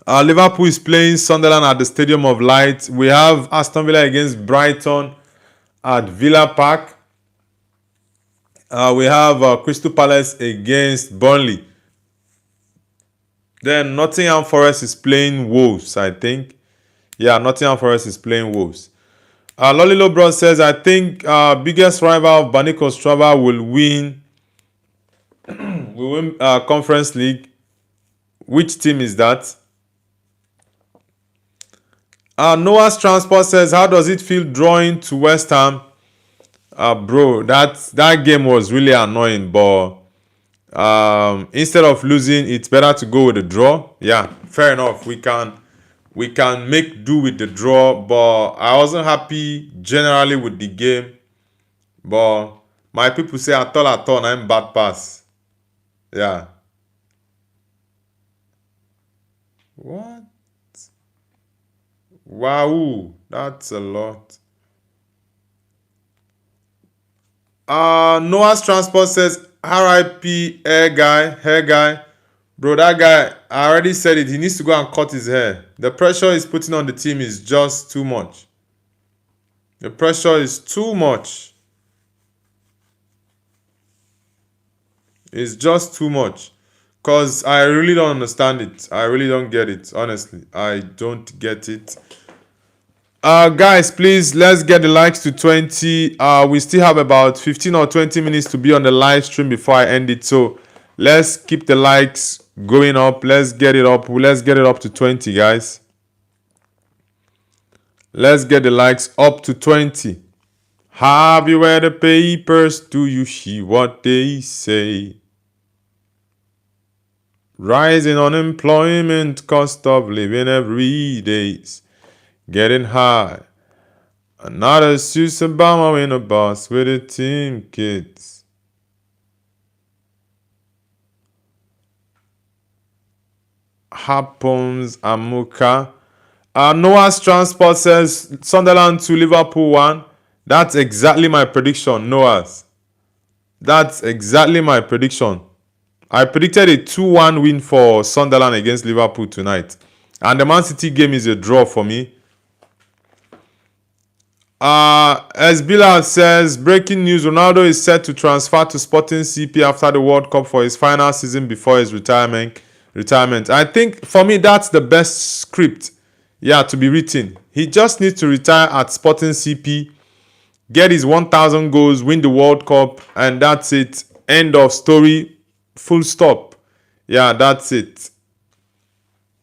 Liverpool is playing Sunderland at the Stadium of Light. We have Aston Villa against Brighton at Villa Park. We have Crystal Palace against Burnley. Then Nottingham Forest is playing Wolves, I think. Yeah, Nottingham Forest is playing Wolves. Lolly Lobron says, I think biggest rival of Banik Ostrava will win Conference League. Which team is that? Noah's Transport says, how does it feel drawing to West Ham? Bro, that game was really annoying, but instead of losing, it's better to go with a draw. Yeah, fair enough. We can make do with the draw, but I wasn't happy generally with the game. But my people say at all I'm bad pass. Yeah. What? Wow, that's a lot. Noah's Transport says, RIP hair guy. Bro, that guy, I already said it. He needs to go and cut his hair. The pressure he's putting on the team is just too much. The pressure is too much. It's just too much. Because I really don't understand it. I really don't get it. Honestly, I don't get it. Guys, please, let's get the likes to 20. We still have about 15 or 20 minutes to be on the live stream before I end it. So let's keep the likes going up. Let's get it up. Let's get it up to 20, guys. Let's get the likes up to 20. Have you read the papers? Do you see what they say? Rising unemployment, cost of living every day's getting high. Another Suits Obama in a bus with the team kids. Happens Amuka. Noah's Transport says Sunderland to Liverpool 1. That's exactly my prediction, Noah's. That's exactly my prediction. I predicted a 2-1 win for Sunderland against Liverpool tonight. And the Man City game is a draw for me. As Bilal says, breaking news, Ronaldo is set to transfer to Sporting CP after the World Cup for his final season before his retirement. I think, for me, that's the best script, to be written. He just needs to retire at Sporting CP, get his 1,000 goals, win the World Cup, and that's it. End of story. Full stop. Yeah, that's it.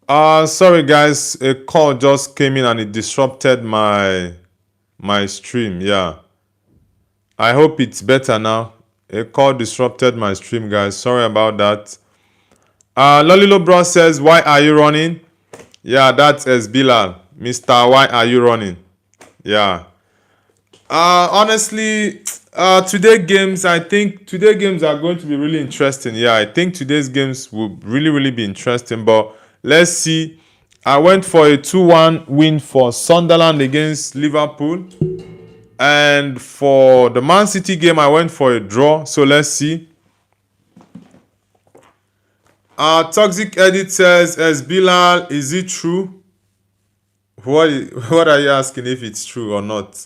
Sorry guys, a call just came in and it disrupted my stream. Yeah, I hope it's better now. A call disrupted my stream, guys. Sorry about that. Lolilo Bro says, why are you running? Yeah, that's Bilal. Mr. Why are you running? Yeah. Honestly, today games, I think today games are going to be really interesting. Yeah, I think today's games will really be interesting. But let's see. I went for a 2-1 win for Sunderland against Liverpool. And for the Man City game, I went for a draw. So let's see. Toxic Edit says, as Bilal, is it true? What are you asking, if it's true or not?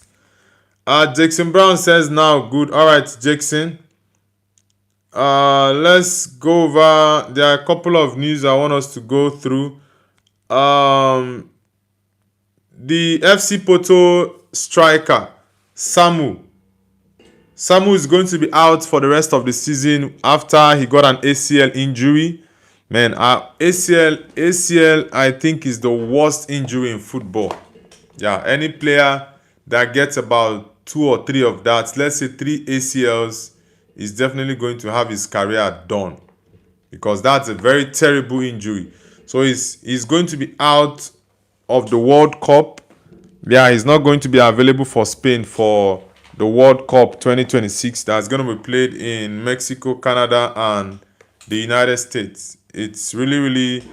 Jackson Brown says now good. Alright, Jackson. Let's go over. There are a couple of news I want us to go through. The FC Porto striker, Samu is going to be out for the rest of the season after he got an ACL injury. Man, ACL I think is the worst injury in football. Yeah, any player that gets about 2 or 3 of that, let's say 3 ACLs, is definitely going to have his career done, because that's a very terrible injury. So he's going to be out of the World Cup. Yeah, he's not going to be available for Spain for the World Cup 2026 that's going to be played in Mexico, Canada, and the United States. It's really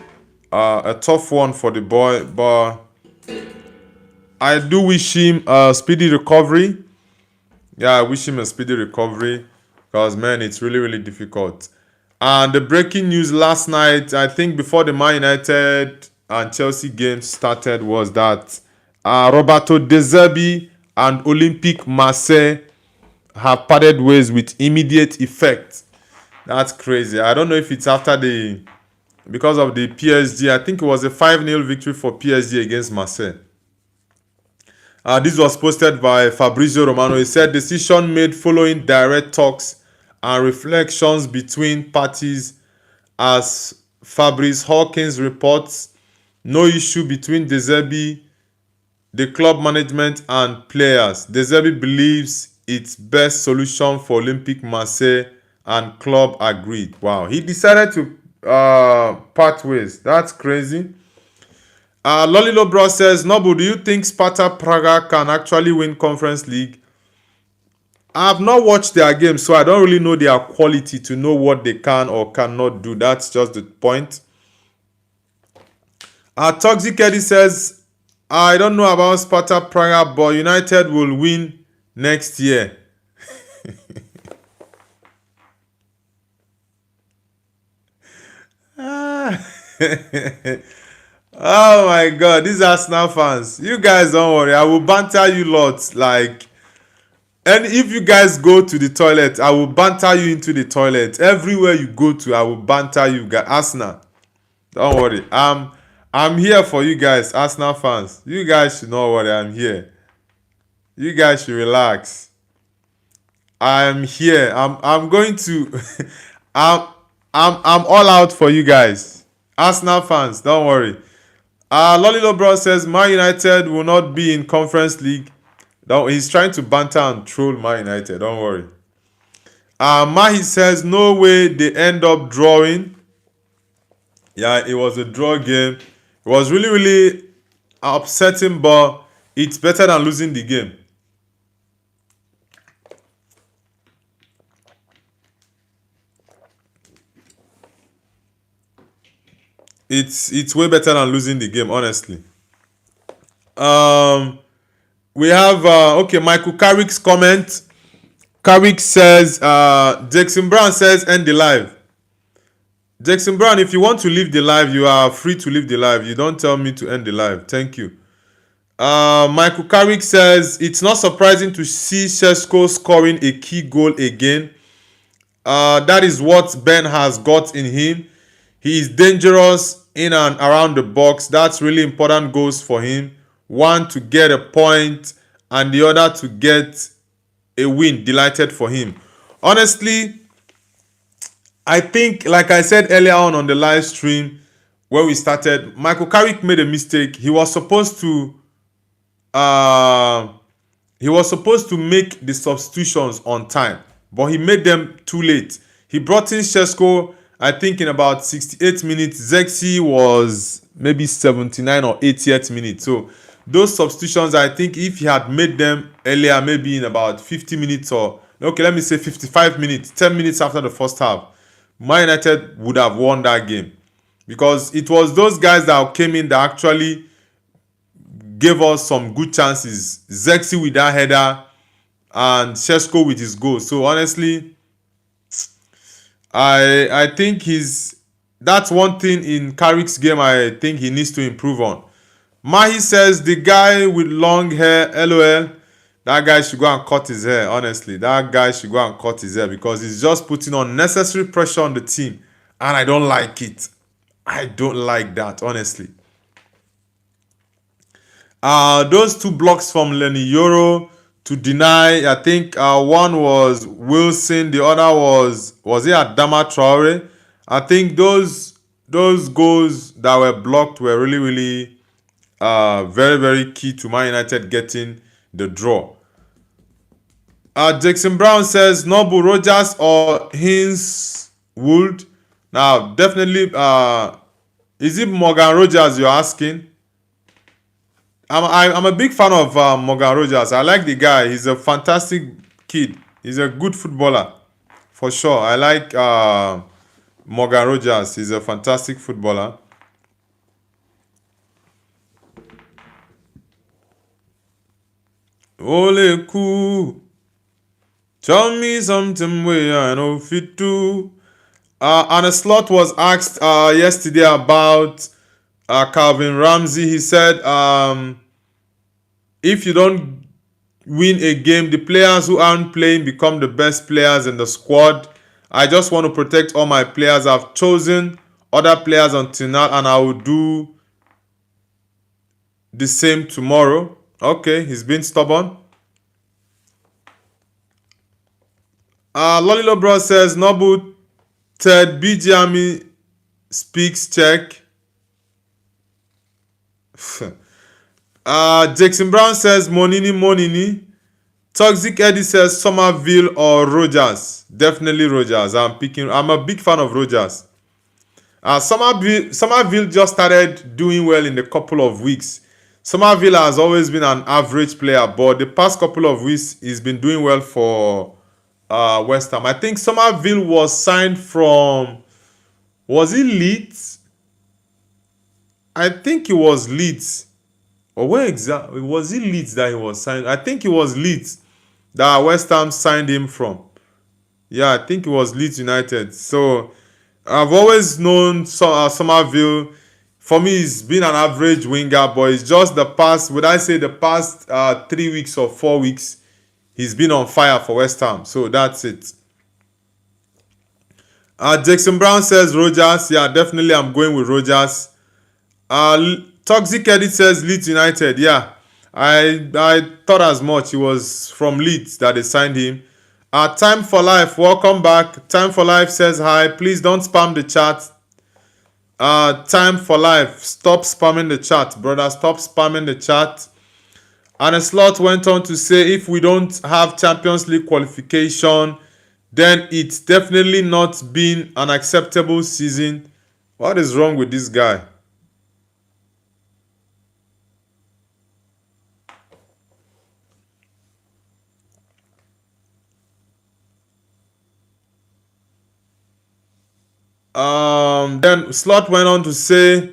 a tough one for the boy, but I do wish him a speedy recovery. Yeah, I wish him a speedy recovery, because, man, it's really difficult. And the breaking news last night, I think before the Man United and Chelsea game started, was that Roberto De Zerbi and Olympique Marseille have parted ways with immediate effect. That's crazy. I don't know if it's because of the PSG. I think it was a 5-0 victory for PSG against Marseille. This was posted by Fabrizio Romano. He said, decision made following direct talks and reflections between parties. As Fabrice Hawkins reports, no issue between De Zerbi, the club management, and players. De Zerbi believes it's best solution for Olympique Marseille, and club agreed. Wow, he decided to part ways. That's crazy. Lolilo Bro says, Nobu, do you think Sparta Praga can actually win Conference League? I have not watched their game, so I don't really know their quality to know what they can or cannot do. That's just the point. Toxic Eddie says, I don't know about Sparta Praga, but United will win next year. Oh my God, these Arsenal fans. You guys don't worry. I will banter you lots. And if you guys go to the toilet, I will banter you into the toilet. Everywhere you go to, I will banter you guys. Arsenal. Don't worry. I'm here for you guys, Arsenal fans. You guys should not worry. I'm here. You guys should relax. I'm here. I'm going to I'm all out for you guys. Arsenal fans, don't worry. Lolilo Bro says Man United will not be in Conference League. No, he's trying to banter and troll Man United. Don't worry. Mahi says no way they end up drawing. Yeah, it was a draw game. It was really, really upsetting, but it's better than losing the game. It's way better than losing the game, honestly. We have okay, Michael Carrick's comment. Carrick says Jackson Brown says end the live. Jackson Brown, if you want to leave the live, you are free to leave the live. You don't tell me to end the live. Thank you. Michael Carrick says it's not surprising to see Šeško scoring a key goal again. That is what Ben has got in him. He is dangerous in and around the box. That's really important goals for him. One to get a point and the other to get a win. Delighted for him. Honestly, I think, like I said earlier on the live stream when we started, Michael Carrick made a mistake. He was supposed to make the substitutions on time, but he made them too late. He brought in Šeško, I think, in about 68 minutes. Zexi was maybe 79 or 80th minute. So those substitutions, I think if he had made them earlier, maybe in about 50 minutes or, okay, let me say 55 minutes, 10 minutes after the first half, Man United would have won that game. Because it was those guys that came in that actually gave us some good chances. Zexi with that header and Šeško with his goal. So honestly, I think that's one thing in Carrick's game I think he needs to improve on. Mahi says the guy with long hair, LOL, that guy should go and cut his hair. Honestly, that guy should go and cut his hair because he's just putting unnecessary pressure on the team. And I don't like it. I don't like that, honestly. Those two blocks from Lenny Yoro to deny, I think one was Wilson, the other was it Adama Traore? I think those goals that were blocked were really, really very, very key to Man United getting the draw. Jackson Brown says Noble Rogers or Hins Wood. Now, definitely, is it Morgan Rogers you're asking? I'm a big fan of Morgan Rogers. I like the guy. He's a fantastic kid. He's a good footballer, for sure. I like Morgan Rogers. He's a fantastic footballer. Ole cool. Tell me something where I know fit to. And a slot was asked yesterday about Calvin Ramsey. He said, if you don't win a game, the players who aren't playing become the best players in the squad. I just want to protect all my players. I've chosen other players until now, and I will do the same tomorrow. Okay, he's been stubborn. Lolilo Bro says, Nobu Ted BGME speaks Czech. Jackson Brown says Monini. Toxic Eddie says Somerville or Rogers. Definitely Rogers. I'm a big fan of Rogers. Somerville just started doing well in the couple of weeks. Somerville has always been an average player, but the past couple of weeks he's been doing well for West Ham. I think Somerville was signed from, was it Leeds? I think it was Leeds. Or where exactly? Was it Leeds that he was signed? I think it was Leeds that West Ham signed him from. Yeah, I think it was Leeds United. So I've always known Somerville. For me, he's been an average winger, but it's just the past, would I say the past 3 weeks or 4 weeks, he's been on fire for West Ham. So that's it. Jackson Brown says Rogers. Yeah, definitely I'm going with Rogers. Toxic Edit says Leeds United. Yeah, I thought as much. It was from Leeds that they signed him. Time for Life, welcome back. Time for Life says hi. Please don't spam the chat. Time for Life, stop spamming the chat, brother. Stop spamming the chat. And a slot went on to say, if we don't have Champions League qualification, then it's definitely not been an acceptable season. What is wrong with this guy? Then Slot went on to say,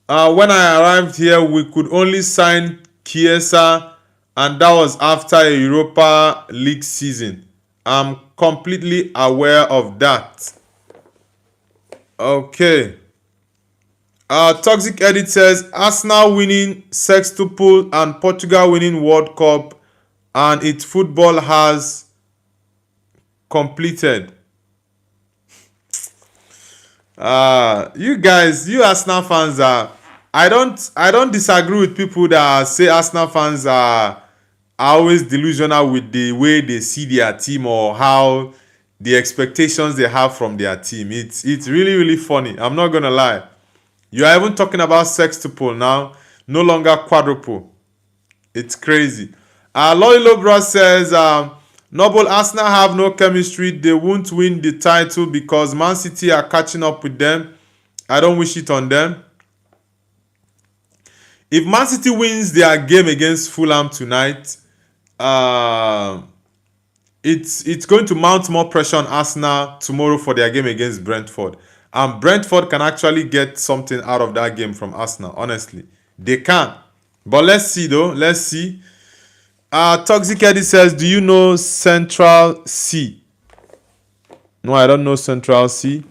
when I arrived here, we could only sign Chiesa, and that was after a Europa League season. I'm completely aware of that. Okay. Toxic Edit says, Arsenal winning sextuple and Portugal winning World Cup, and its football has completed. You guys, you Arsenal fans are. I don't disagree with people that say Arsenal fans are always delusional with the way they see their team or how the expectations they have from their team. It's really funny. I'm not gonna lie. You are even talking about sextuple now, no longer quadruple. It's crazy. Loyal Bro says, Noble, Arsenal have no chemistry. They won't win the title because Man City are catching up with them. I don't wish it on them. If Man City wins their game against Fulham tonight, it's going to mount more pressure on Arsenal tomorrow for their game against Brentford. And Brentford can actually get something out of that game from Arsenal, honestly. They can. But let's see though. Let's see. Toxic Eddie says, do you know Central C? No, I don't know Central C.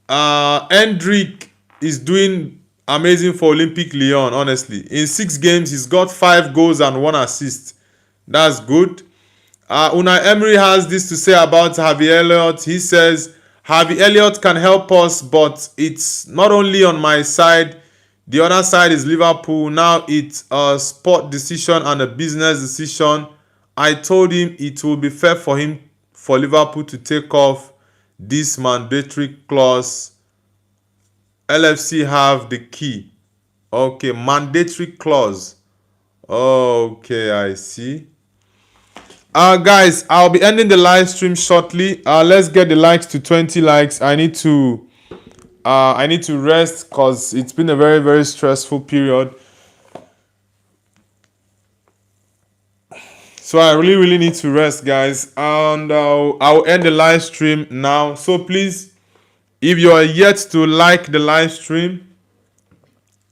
Hendrick is doing amazing for Olympic Lyon, honestly. In 6 games, he's got 5 goals and 1 assist. That's good. Unai Emery has this to say about Harvey Elliott. He says, Harvey Elliott can help us, but it's not only on my side. The other side is Liverpool. Now it's a sport decision and a business decision. I told him it will be fair for him, for Liverpool to take off this mandatory clause. LFC have the key. Okay, mandatory clause. Okay, I see. Guys, I'll be ending the live stream shortly. Let's get the likes to 20 likes. I need to rest because it's been a very stressful period. So I really need to rest, guys. And I'll end the live stream now. So please, if you are yet to like the live stream,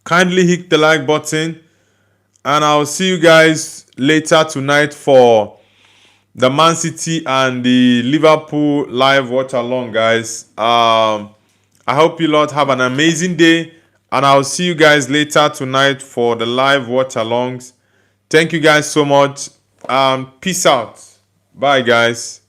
kindly hit the like button. And I'll see you guys later tonight for the Man City and the Liverpool live watch along, guys. I hope you lot have an amazing day, and I'll see you guys later tonight for the live watch alongs. Thank you guys so much. Peace out. Bye, guys.